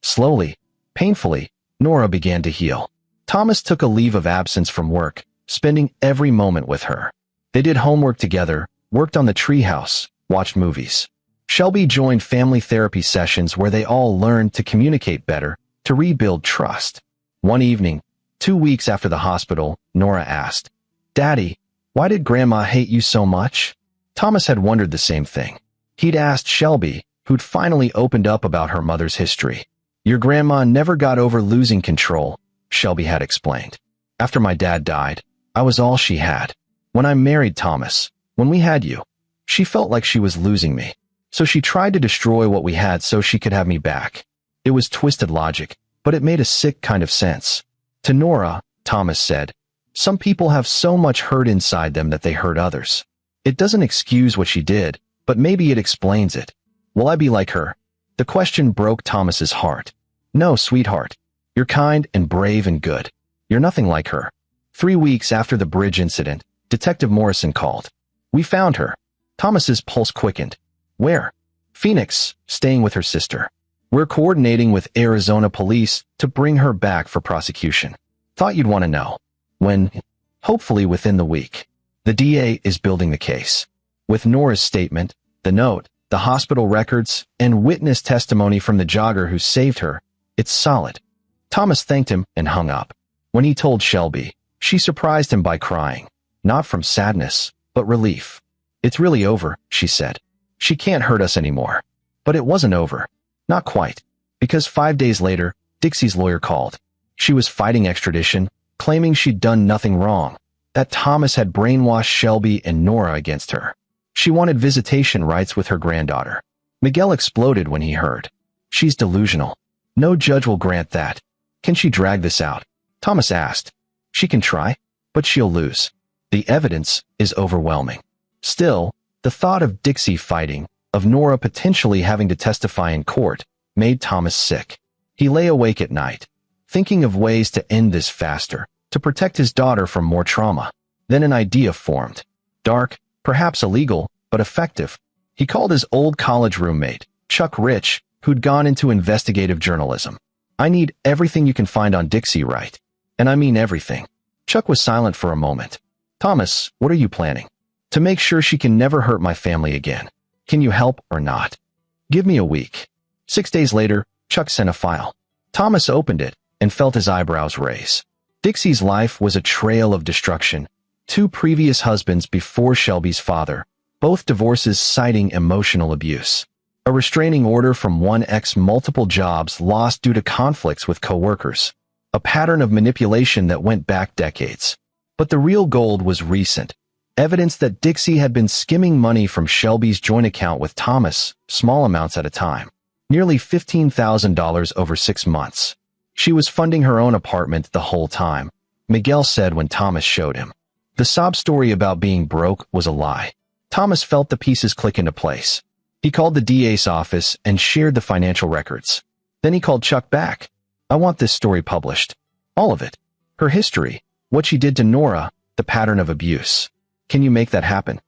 Slowly, painfully, Nora began to heal. Thomas took a leave of absence from work, spending every moment with her. They did homework together, worked on the treehouse, watched movies. Shelby joined family therapy sessions where they all learned to communicate better, to rebuild trust. One evening, 2 weeks after the hospital, Nora asked, "Daddy, why did Grandma hate you so much?" Thomas had wondered the same thing. He'd asked Shelby, who'd finally opened up about her mother's history. "Your grandma never got over losing control," Shelby had explained. "After my dad died, I was all she had. When I married Thomas, when we had you, she felt like she was losing me. So she tried to destroy what we had so she could have me back. It was twisted logic, but it made a sick kind of sense." To Nora, Thomas said, "Some people have so much hurt inside them that they hurt others. It doesn't excuse what she did, but maybe it explains it. Will I be like her?" The question broke Thomas's heart. "No, sweetheart. You're kind and brave and good. You're nothing like her." 3 weeks after the bridge incident, Detective Morrison called. "We found her." Thomas's pulse quickened. "Where?" "Phoenix, staying with her sister. We're coordinating with Arizona police to bring her back for prosecution. Thought you'd want to know. When? Hopefully within the week. The DA is building the case." With Nora's statement, the note, the hospital records, and witness testimony from the jogger who saved her, it's solid. Thomas thanked him and hung up. When he told Shelby, she surprised him by crying, not from sadness, but relief. "It's really over," she said. "She can't hurt us anymore." But it wasn't over. Not quite. Because 5 days later, Dixie's lawyer called. She was fighting extradition, claiming she'd done nothing wrong, that Thomas had brainwashed Shelby and Nora against her. She wanted visitation rights with her granddaughter. Miguel exploded when he heard. "She's delusional. No judge will grant that. Can she drag this out?" Thomas asked. "She can try, but she'll lose. The evidence is overwhelming." Still, the thought of Dixie fighting, of Nora potentially having to testify in court, made Thomas sick. He lay awake at night, thinking of ways to end this faster, to protect his daughter from more trauma. Then an idea formed. Dark, perhaps illegal, but effective. He called his old college roommate, Chuck Rich, who'd gone into investigative journalism. "I need everything you can find on Dixie Wright. And I mean everything." Chuck was silent for a moment. "Thomas, what are you planning?" "To make sure she can never hurt my family again. Can you help or not?" "Give me a week." 6 days later, Chuck sent a file. Thomas opened it and felt his eyebrows raise. Dixie's life was a trail of destruction. 2 previous husbands before Shelby's father, both divorces citing emotional abuse. A restraining order from one ex, multiple jobs lost due to conflicts with co-workers. A pattern of manipulation that went back decades. But the real gold was recent. Evidence that Dixie had been skimming money from Shelby's joint account with Thomas, small amounts at a time. Nearly $15,000 over 6 months. She was funding her own apartment the whole time, Miguel said when Thomas showed him. The sob story about being broke was a lie. Thomas felt the pieces click into place. He called the DA's office and shared the financial records. Then he called Chuck back. "I want this story published. All of it. Her history, what she did to Nora, the pattern of abuse. Can you make that happen?"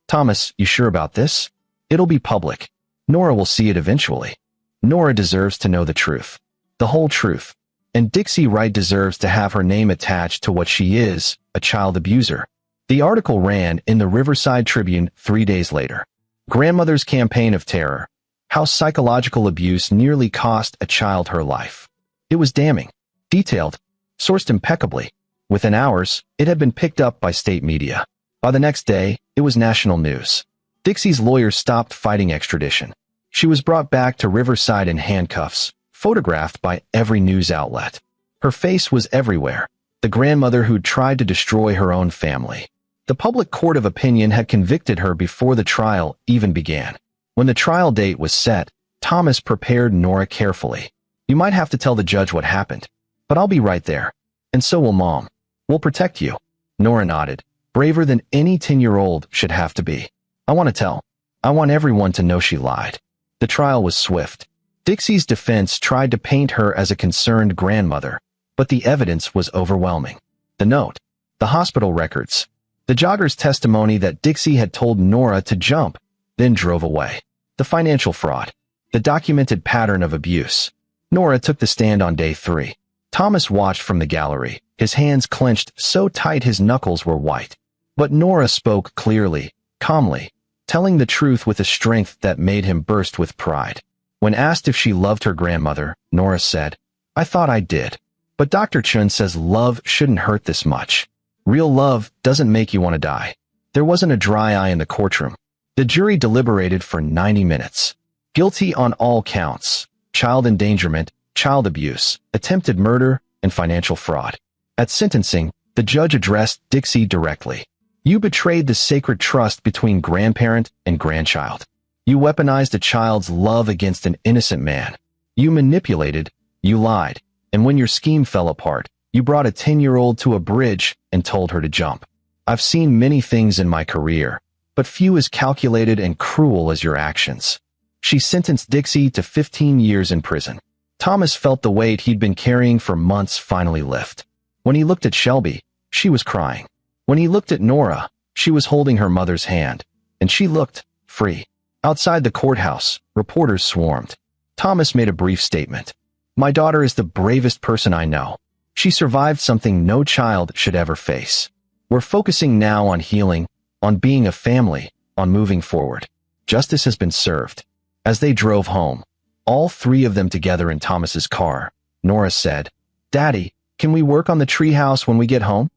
"Thomas, you sure about this? It'll be public. Nora will see it eventually. Nora deserves to know the truth. The whole truth. And Dixie Wright deserves to have her name attached to what she is, a child abuser." The article ran in the Riverside Tribune 3 days later. Grandmother's campaign of terror. How psychological abuse nearly cost a child her life. It was damning. Detailed. Sourced impeccably. Within hours, it had been picked up by state media. By the next day, it was national news. Dixie's lawyers stopped fighting extradition. She was brought back to Riverside in handcuffs, photographed by every news outlet. Her face was everywhere, the grandmother who'd tried to destroy her own family. The public court of opinion had convicted her before the trial even began. When the trial date was set, Thomas prepared Nora carefully. "You might have to tell the judge what happened, but I'll be right there. And so will Mom. We'll protect you." Nora nodded, braver than any 10-year-old should have to be. "I want to tell. I want everyone to know she lied." The trial was swift. Dixie's defense tried to paint her as a concerned grandmother, but the evidence was overwhelming. The note, the hospital records, the jogger's testimony that Dixie had told Nora to jump, then drove away, the financial fraud, the documented pattern of abuse. Nora took the stand on day 3. Thomas watched from the gallery, his hands clenched so tight his knuckles were white. But Nora spoke clearly, calmly, telling the truth with a strength that made him burst with pride. When asked if she loved her grandmother, Nora said, "I thought I did. But Dr. Chun says love shouldn't hurt this much. Real love doesn't make you want to die." There wasn't a dry eye in the courtroom. The jury deliberated for 90 minutes. Guilty on all counts: child endangerment, child abuse, attempted murder, and financial fraud. At sentencing, the judge addressed Dixie directly. "You betrayed the sacred trust between grandparent and grandchild. You weaponized a child's love against an innocent man. You manipulated, you lied, and when your scheme fell apart, you brought a 10-year-old to a bridge and told her to jump. I've seen many things in my career, but few as calculated and cruel as your actions." She sentenced Dixie to 15 years in prison. Thomas felt the weight he'd been carrying for months finally lift. When he looked at Shelby, she was crying. When he looked at Nora, she was holding her mother's hand, and she looked free. Outside the courthouse, reporters swarmed. Thomas made a brief statement. "My daughter is the bravest person I know. She survived something no child should ever face. We're focusing now on healing, on being a family, on moving forward. Justice has been served." As they drove home, all 3 of them together in Thomas's car, Nora said, "Daddy, can we work on the treehouse when we get home?"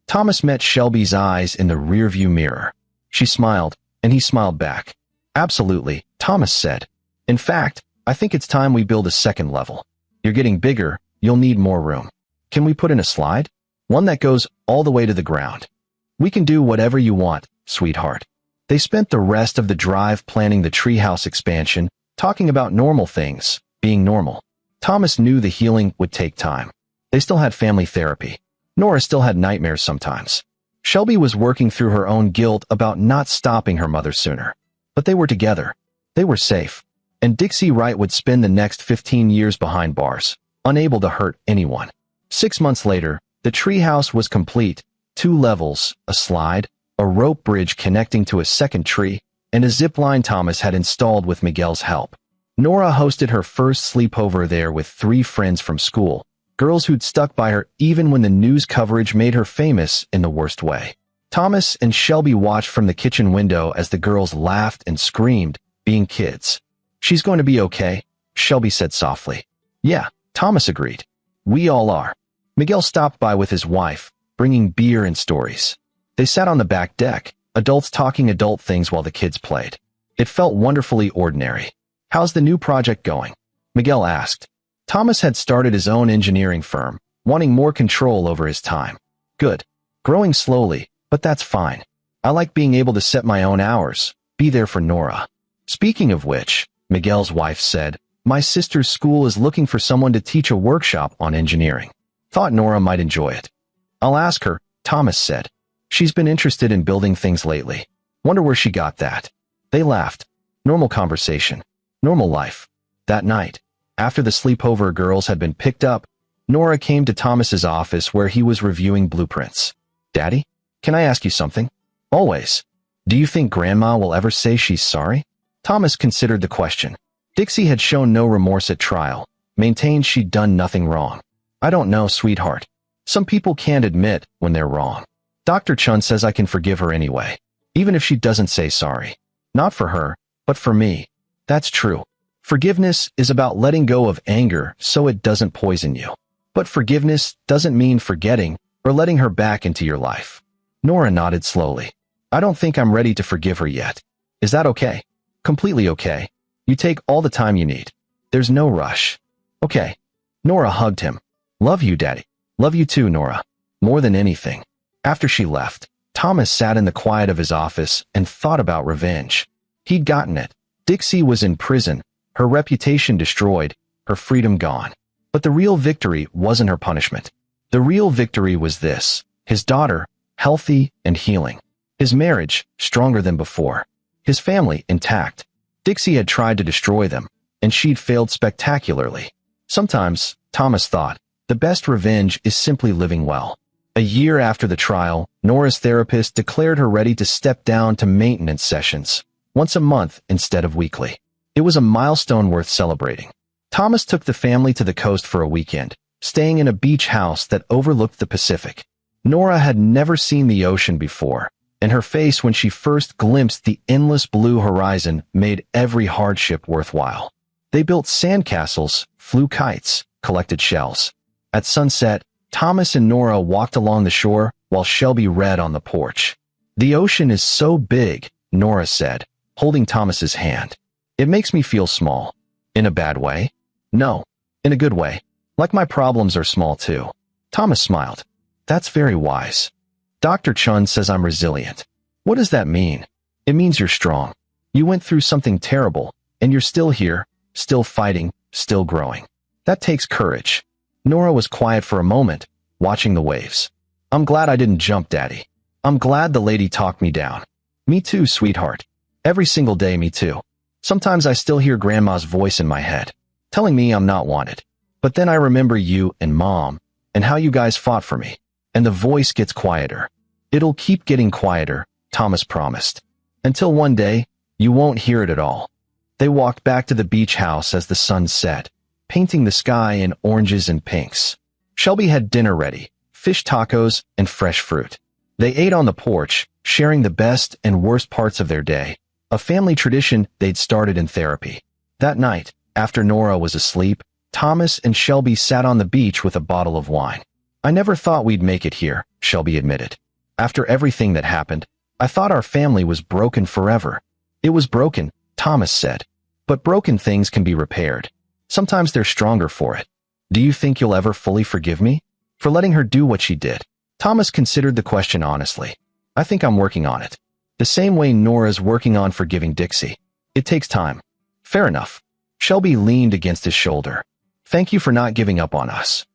Thomas met Shelby's eyes in the rearview mirror. She smiled, and he smiled back. "Absolutely," Thomas said. "In fact, I think it's time we build a second level. You're getting bigger, you'll need more room. Can we put in a slide? One that goes all the way to the ground. We can do whatever you want, sweetheart." They spent the rest of the drive planning the treehouse expansion, talking about normal things, being normal. Thomas knew the healing would take time. They still had family therapy. Nora still had nightmares sometimes. Shelby was working through her own guilt about not stopping her mother sooner. But they were together. They were safe. And Dixie Wright would spend the next 15 years behind bars, unable to hurt anyone. 6 months later, the treehouse was complete. 2 levels, a slide, a rope bridge connecting to a second tree, and a zipline Thomas had installed with Miguel's help. Nora hosted her first sleepover there with 3 friends from school, girls who'd stuck by her even when the news coverage made her famous in the worst way. Thomas and Shelby watched from the kitchen window as the girls laughed and screamed, being kids. "She's going to be okay," Shelby said softly. "Yeah," Thomas agreed. "We all are." Miguel stopped by with his wife, bringing beer and stories. They sat on the back deck, adults talking adult things while the kids played. It felt wonderfully ordinary. "How's the new project going?" Miguel asked. Thomas had started his own engineering firm, wanting more control over his time. "Good. Growing slowly, but that's fine. I like being able to set my own hours, be there for Nora." "Speaking of which," Miguel's wife said, "my sister's school is looking for someone to teach a workshop on engineering. Thought Nora might enjoy it." "I'll ask her," Thomas said. "She's been interested in building things lately. Wonder where she got that." They laughed. Normal conversation. Normal life. That night, after the sleepover girls had been picked up, Nora came to Thomas's office where he was reviewing blueprints. "Daddy, can I ask you something?" "Always." "Do you think Grandma will ever say she's sorry?" Thomas considered the question. Dixie had shown no remorse at trial, maintained she'd done nothing wrong. "I don't know, sweetheart. Some people can't admit when they're wrong. Dr. Chun says I can forgive her anyway, even if she doesn't say sorry. Not for her, but for me." "That's true. Forgiveness is about letting go of anger so it doesn't poison you. But forgiveness doesn't mean forgetting or letting her back into your life." Nora nodded slowly. "I don't think I'm ready to forgive her yet. Is that okay?" "Completely okay. You take all the time you need. There's no rush." "Okay." Nora hugged him. "Love you, Daddy." "Love you too, Nora. More than anything." After she left, Thomas sat in the quiet of his office and thought about revenge. He'd gotten it. Dixie was in prison, her reputation destroyed, her freedom gone. But the real victory wasn't her punishment. The real victory was this: his daughter, healthy and healing. His marriage, stronger than before. His family, intact. Dixie had tried to destroy them, and she'd failed spectacularly. Sometimes, Thomas thought, the best revenge is simply living well. A year after the trial, Nora's therapist declared her ready to step down to maintenance sessions, once a month instead of weekly. It was a milestone worth celebrating. Thomas took the family to the coast for a weekend, staying in a beach house that overlooked the Pacific. Nora had never seen the ocean before, and her face when she first glimpsed the endless blue horizon made every hardship worthwhile. They built sandcastles, flew kites, collected shells. At sunset, Thomas and Nora walked along the shore while Shelby read on the porch. "The ocean is so big," Nora said, holding Thomas's hand. "It makes me feel small." "In a bad way?" "No, in a good way. Like my problems are small too." Thomas smiled. "That's very wise. Dr. Chun says I'm resilient." "What does that mean?" "It means you're strong. You went through something terrible, and you're still here, still fighting, still growing. That takes courage." Nora was quiet for a moment, watching the waves. "I'm glad I didn't jump, Daddy. I'm glad the lady talked me down." "Me too, sweetheart. Every single day, me too. Sometimes I still hear Grandma's voice in my head, telling me I'm not wanted. But then I remember you and Mom, and how you guys fought for me. And the voice gets quieter. It'll keep getting quieter," Thomas promised. "Until one day, you won't hear it at all." They walked back to the beach house as the sun set, painting the sky in oranges and pinks. Shelby had dinner ready, fish tacos and fresh fruit. They ate on the porch, sharing the best and worst parts of their day, a family tradition they'd started in therapy. That night, after Nora was asleep, Thomas and Shelby sat on the beach with a bottle of wine. "I never thought we'd make it here," Shelby admitted. "After everything that happened, I thought our family was broken forever." "It was broken," Thomas said. "But broken things can be repaired. Sometimes they're stronger for it." "Do you think you'll ever fully forgive me for letting her do what she did?" Thomas considered the question honestly. "I think I'm working on it. The same way Nora's working on forgiving Dixie. It takes time." "Fair enough." Shelby leaned against his shoulder. "Thank you for not giving up on us."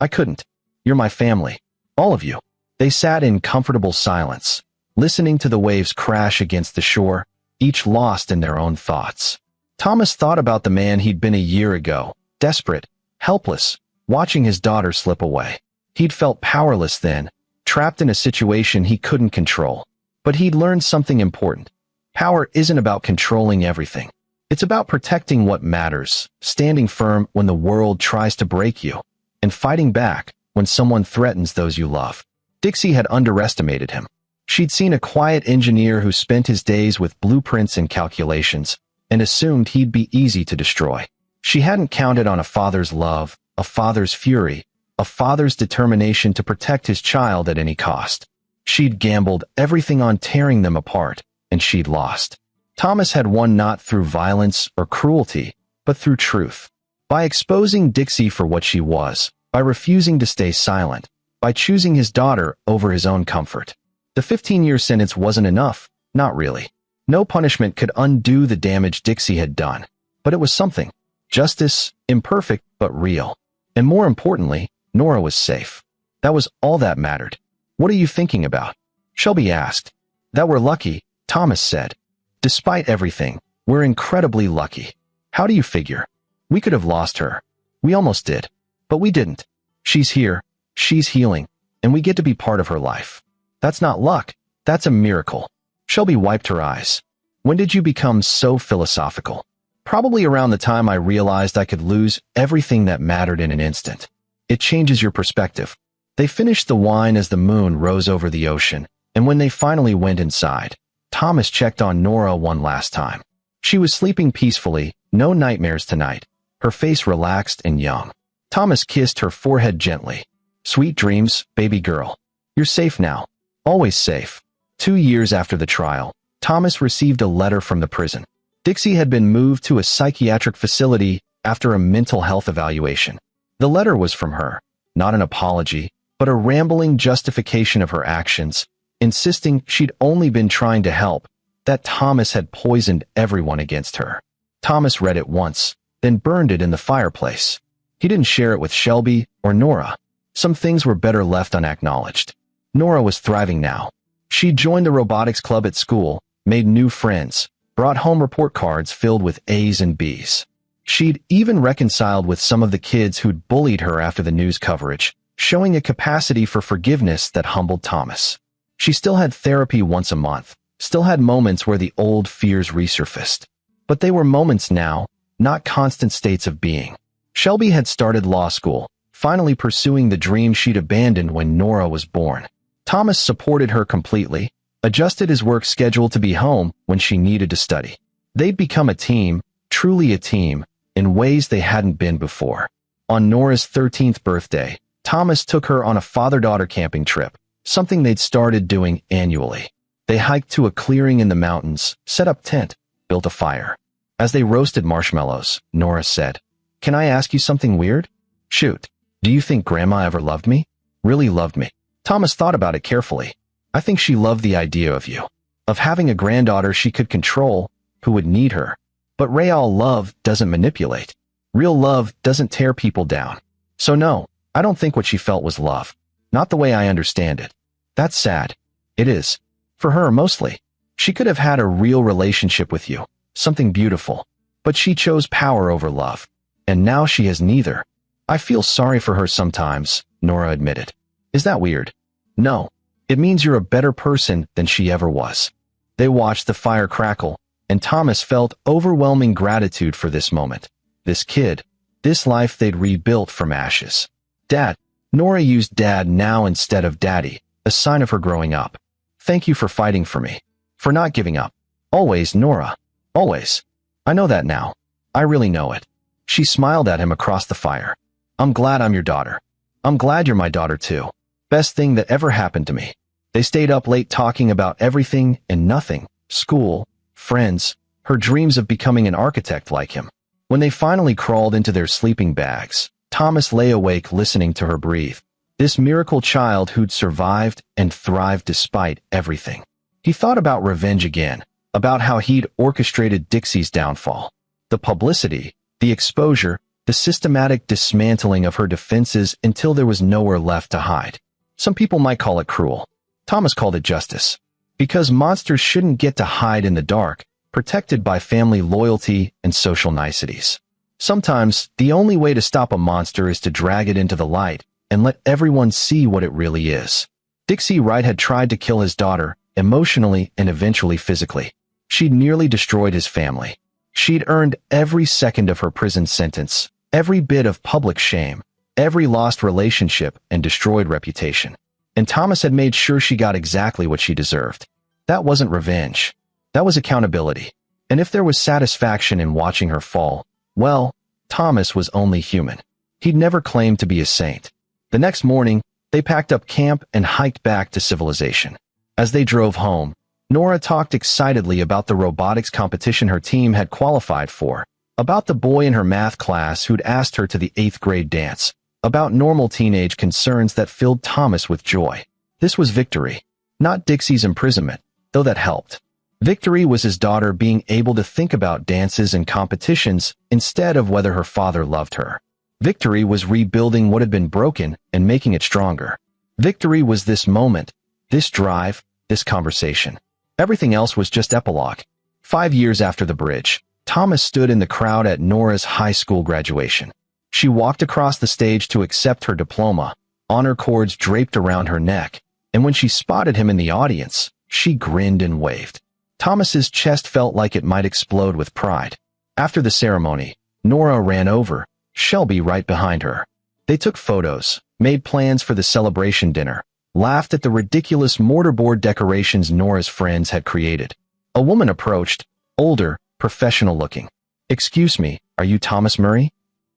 "I couldn't. You're my family. All of you." They sat in comfortable silence, listening to the waves crash against the shore, each lost in their own thoughts. Thomas thought about the man he'd been a year ago, desperate, helpless, watching his daughter slip away. He'd felt powerless then, trapped in a situation he couldn't control. But he'd learned something important. Power isn't about controlling everything. It's about protecting what matters, standing firm when the world tries to break you, and fighting back when someone threatens those you love. Dixie had underestimated him. She'd seen a quiet engineer who spent his days with blueprints and calculations, and assumed he'd be easy to destroy. She hadn't counted on a father's love, a father's fury, a father's determination to protect his child at any cost. She'd gambled everything on tearing them apart, and she'd lost. Thomas had won not through violence or cruelty, but through truth. By exposing Dixie for what she was, by refusing to stay silent, by choosing his daughter over his own comfort. The 15-year sentence wasn't enough, not really. No punishment could undo the damage Dixie had done, but it was something. Justice, imperfect but real. And more importantly, Nora was safe. That was all that mattered. "What are you thinking about?" Shelby asked. "That we're lucky," Thomas said. "Despite everything, we're incredibly lucky." "How do you figure?" "We could have lost her. We almost did. But we didn't. She's here, she's healing, and we get to be part of her life. That's not luck, that's a miracle." Shelby wiped her eyes. "When did you become so philosophical?" "Probably around the time I realized I could lose everything that mattered in an instant. It changes your perspective." They finished the wine as the moon rose over the ocean, and when they finally went inside, Thomas checked on Nora one last time. She was sleeping peacefully, no nightmares tonight, her face relaxed and young. Thomas kissed her forehead gently. "Sweet dreams, baby girl. You're safe now. Always safe." 2 years after the trial, Thomas received a letter from the prison. Dixie had been moved to a psychiatric facility after a mental health evaluation. The letter was from her, not an apology, but a rambling justification of her actions, insisting she'd only been trying to help, that Thomas had poisoned everyone against her. Thomas read it once, then burned it in the fireplace. He didn't share it with Shelby or Nora. Some things were better left unacknowledged. Nora was thriving now. She joined the robotics club at school, made new friends, brought home report cards filled with A's and B's. She'd even reconciled with some of the kids who'd bullied her after the news coverage, showing a capacity for forgiveness that humbled Thomas. She still had therapy once a month, still had moments where the old fears resurfaced. But they were moments now, not constant states of being. Shelby had started law school, finally pursuing the dream she'd abandoned when Nora was born. Thomas supported her completely, adjusted his work schedule to be home when she needed to study. They'd become a team, truly a team, in ways they hadn't been before. On Nora's 13th birthday, Thomas took her on a father-daughter camping trip, something they'd started doing annually. They hiked to a clearing in the mountains, set up tent, built a fire. As they roasted marshmallows, Nora said, "Can I ask you something weird?" "Shoot. Do you think Grandma ever loved me? Really loved me?" Thomas thought about it carefully. "I think she loved the idea of you, of having a granddaughter she could control, who would need her. But real love doesn't manipulate. Real love doesn't tear people down. So no, I don't think what she felt was love. Not the way I understand it. That's sad. It is. For her, mostly. She could have had a real relationship with you, something beautiful. But she chose power over love. And now she has neither." "I feel sorry for her sometimes," Nora admitted. "Is that weird?" "No. It means you're a better person than she ever was." They watched the fire crackle, and Thomas felt overwhelming gratitude for this moment. This kid. This life they'd rebuilt from ashes. "Dad." Nora used dad now instead of daddy, a sign of her growing up. "Thank you for fighting for me. For not giving up. Always, Nora. Always. I know that now. I really know it." She smiled at him across the fire. "I'm glad I'm your daughter. I'm glad you're my daughter too. Best thing that ever happened to me." They stayed up late talking about everything and nothing. School, friends, her dreams of becoming an architect like him. When they finally crawled into their sleeping bags, Thomas lay awake listening to her breathe. This miracle child who'd survived and thrived despite everything. He thought about revenge again, about how he'd orchestrated Dixie's downfall. The publicity, the exposure, the systematic dismantling of her defenses until there was nowhere left to hide. Some people might call it cruel. Thomas called it justice. Because monsters shouldn't get to hide in the dark, protected by family loyalty and social niceties. Sometimes, the only way to stop a monster is to drag it into the light and let everyone see what it really is. Dixie Wright had tried to kill his daughter, emotionally and eventually physically. She'd nearly destroyed his family. She'd earned every second of her prison sentence, every bit of public shame, every lost relationship and destroyed reputation. And Thomas had made sure she got exactly what she deserved. That wasn't revenge. That was accountability. And if there was satisfaction in watching her fall, well, Thomas was only human. He'd never claimed to be a saint. The next morning, they packed up camp and hiked back to civilization. As they drove home, Nora talked excitedly about the robotics competition her team had qualified for, about the boy in her math class who'd asked her to the 8th grade dance, about normal teenage concerns that filled Thomas with joy. This was victory, not Dixie's imprisonment, though that helped. Victory was his daughter being able to think about dances and competitions instead of whether her father loved her. Victory was rebuilding what had been broken and making it stronger. Victory was this moment, this drive, this conversation. Everything else was just epilogue. 5 years after the bridge, Thomas stood in the crowd at Nora's high school graduation. She walked across the stage to accept her diploma, honor cords draped around her neck, and when she spotted him in the audience, she grinned and waved. Thomas's chest felt like it might explode with pride. After the ceremony, Nora ran over, Shelby right behind her. They took photos, made plans for the celebration dinner, laughed at the ridiculous mortarboard decorations Nora's friends had created. A woman approached, older, professional-looking. "Excuse me, are you Thomas Murray?"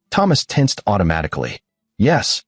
Thomas tensed automatically. "Yes.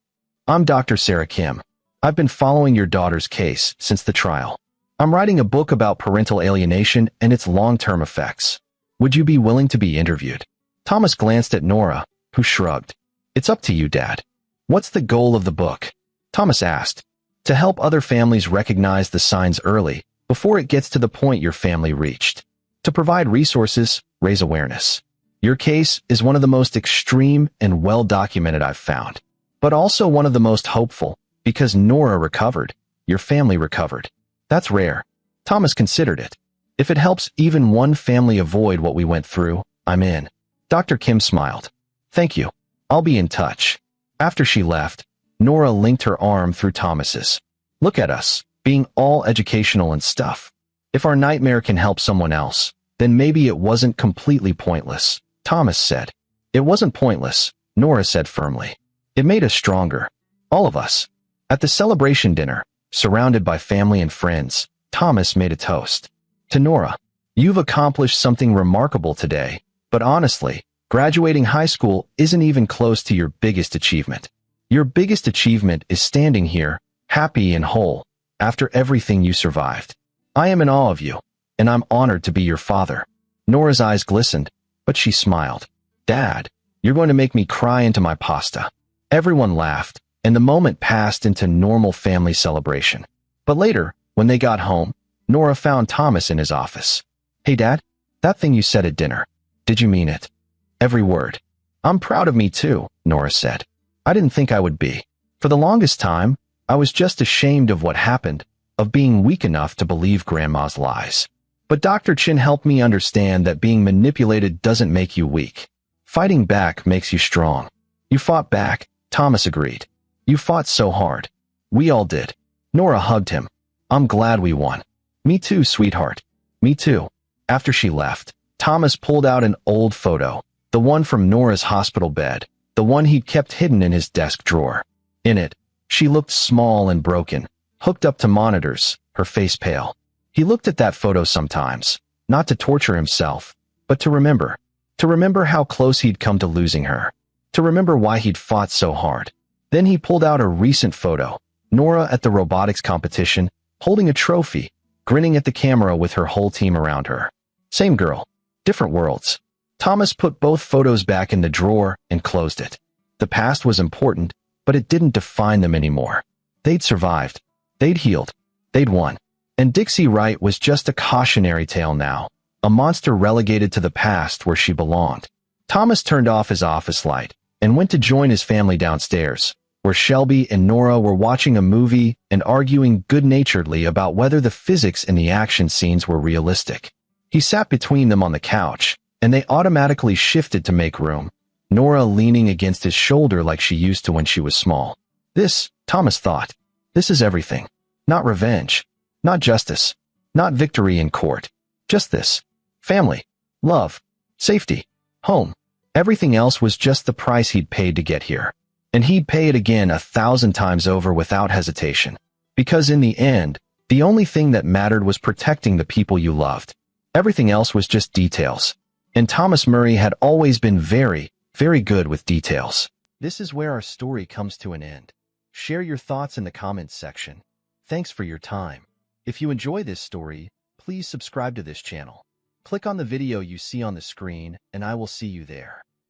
I'm Dr. Sarah Kim. I've been following your daughter's case since the trial. I'm writing a book about parental alienation and its long-term effects. Would you be willing to be interviewed?" Thomas glanced at Nora, who shrugged. "It's up to you, Dad." "What's the goal of the book?" Thomas asked. "To help other families recognize the signs early, before it gets to the point your family reached. To provide resources, raise awareness. Your case is one of the most extreme and well-documented I've found, but also one of the most hopeful, because Nora recovered, your family recovered. That's rare." Thomas considered it. "If it helps even one family avoid what we went through, I'm in." Dr. Kim smiled. "Thank you. I'll be in touch." After she left, Nora linked her arm through Thomas's. "Look at us, being all educational and stuff. If our nightmare can help someone else, then maybe it wasn't completely pointless," Thomas said. "It wasn't pointless," Nora said firmly. "It made us stronger. All of us." At the celebration dinner, surrounded by family and friends, Thomas made a toast. To Nora, "You've accomplished something remarkable today, but honestly, graduating high school isn't even close to your biggest achievement. Your biggest achievement is standing here, happy and whole, after everything you survived. I am in awe of you, and I'm honored to be your father." Nora's eyes glistened, but she smiled. "Dad, you're going to make me cry into my pasta." Everyone laughed, and the moment passed into normal family celebration. But later, when they got home, Nora found Thomas in his office. "Hey, Dad, that thing you said at dinner, did you mean it?" "Every word." "I'm proud of me too," Nora said. "I didn't think I would be. For the longest time, I was just ashamed of what happened, of being weak enough to believe Grandma's lies. But Dr. Chin helped me understand that being manipulated doesn't make you weak. Fighting back makes you strong." "You fought back," Thomas agreed. "You fought so hard." "We all did." Nora hugged him. "I'm glad we won." "Me too, sweetheart." "Me too." After she left, Thomas pulled out an old photo, the one from Nora's hospital bed, the one he'd kept hidden in his desk drawer. In it, she looked small and broken, hooked up to monitors, her face pale. He looked at that photo sometimes, not to torture himself, but to remember. To remember how close he'd come to losing her. To remember why he'd fought so hard. Then he pulled out a recent photo, Nora at the robotics competition, holding a trophy, grinning at the camera with her whole team around her. Same girl, different worlds. Thomas put both photos back in the drawer and closed it. The past was important, but it didn't define them anymore. They'd survived. They'd healed. They'd won. And Dixie Wright was just a cautionary tale now, a monster relegated to the past where she belonged. Thomas turned off his office light and went to join his family downstairs, where Shelby and Nora were watching a movie and arguing good-naturedly about whether the physics in the action scenes were realistic. He sat between them on the couch, and they automatically shifted to make room, Nora leaning against his shoulder like she used to when she was small. This, Thomas thought, this is everything. Not revenge. Not justice. Not victory in court. Just this. family, love, safety, home. Everything else was just the price he'd paid to get here. And he'd pay it again 1,000 times over without hesitation. Because in the end, the only thing that mattered was protecting the people you loved. Everything else was just details. And Thomas Murray had always been very, very good with details. This is where our story comes to an end. Share your thoughts in the comments section. Thanks for your time. If you enjoy this story, please subscribe to this channel. Click on the video you see on the screen, and I will see you there.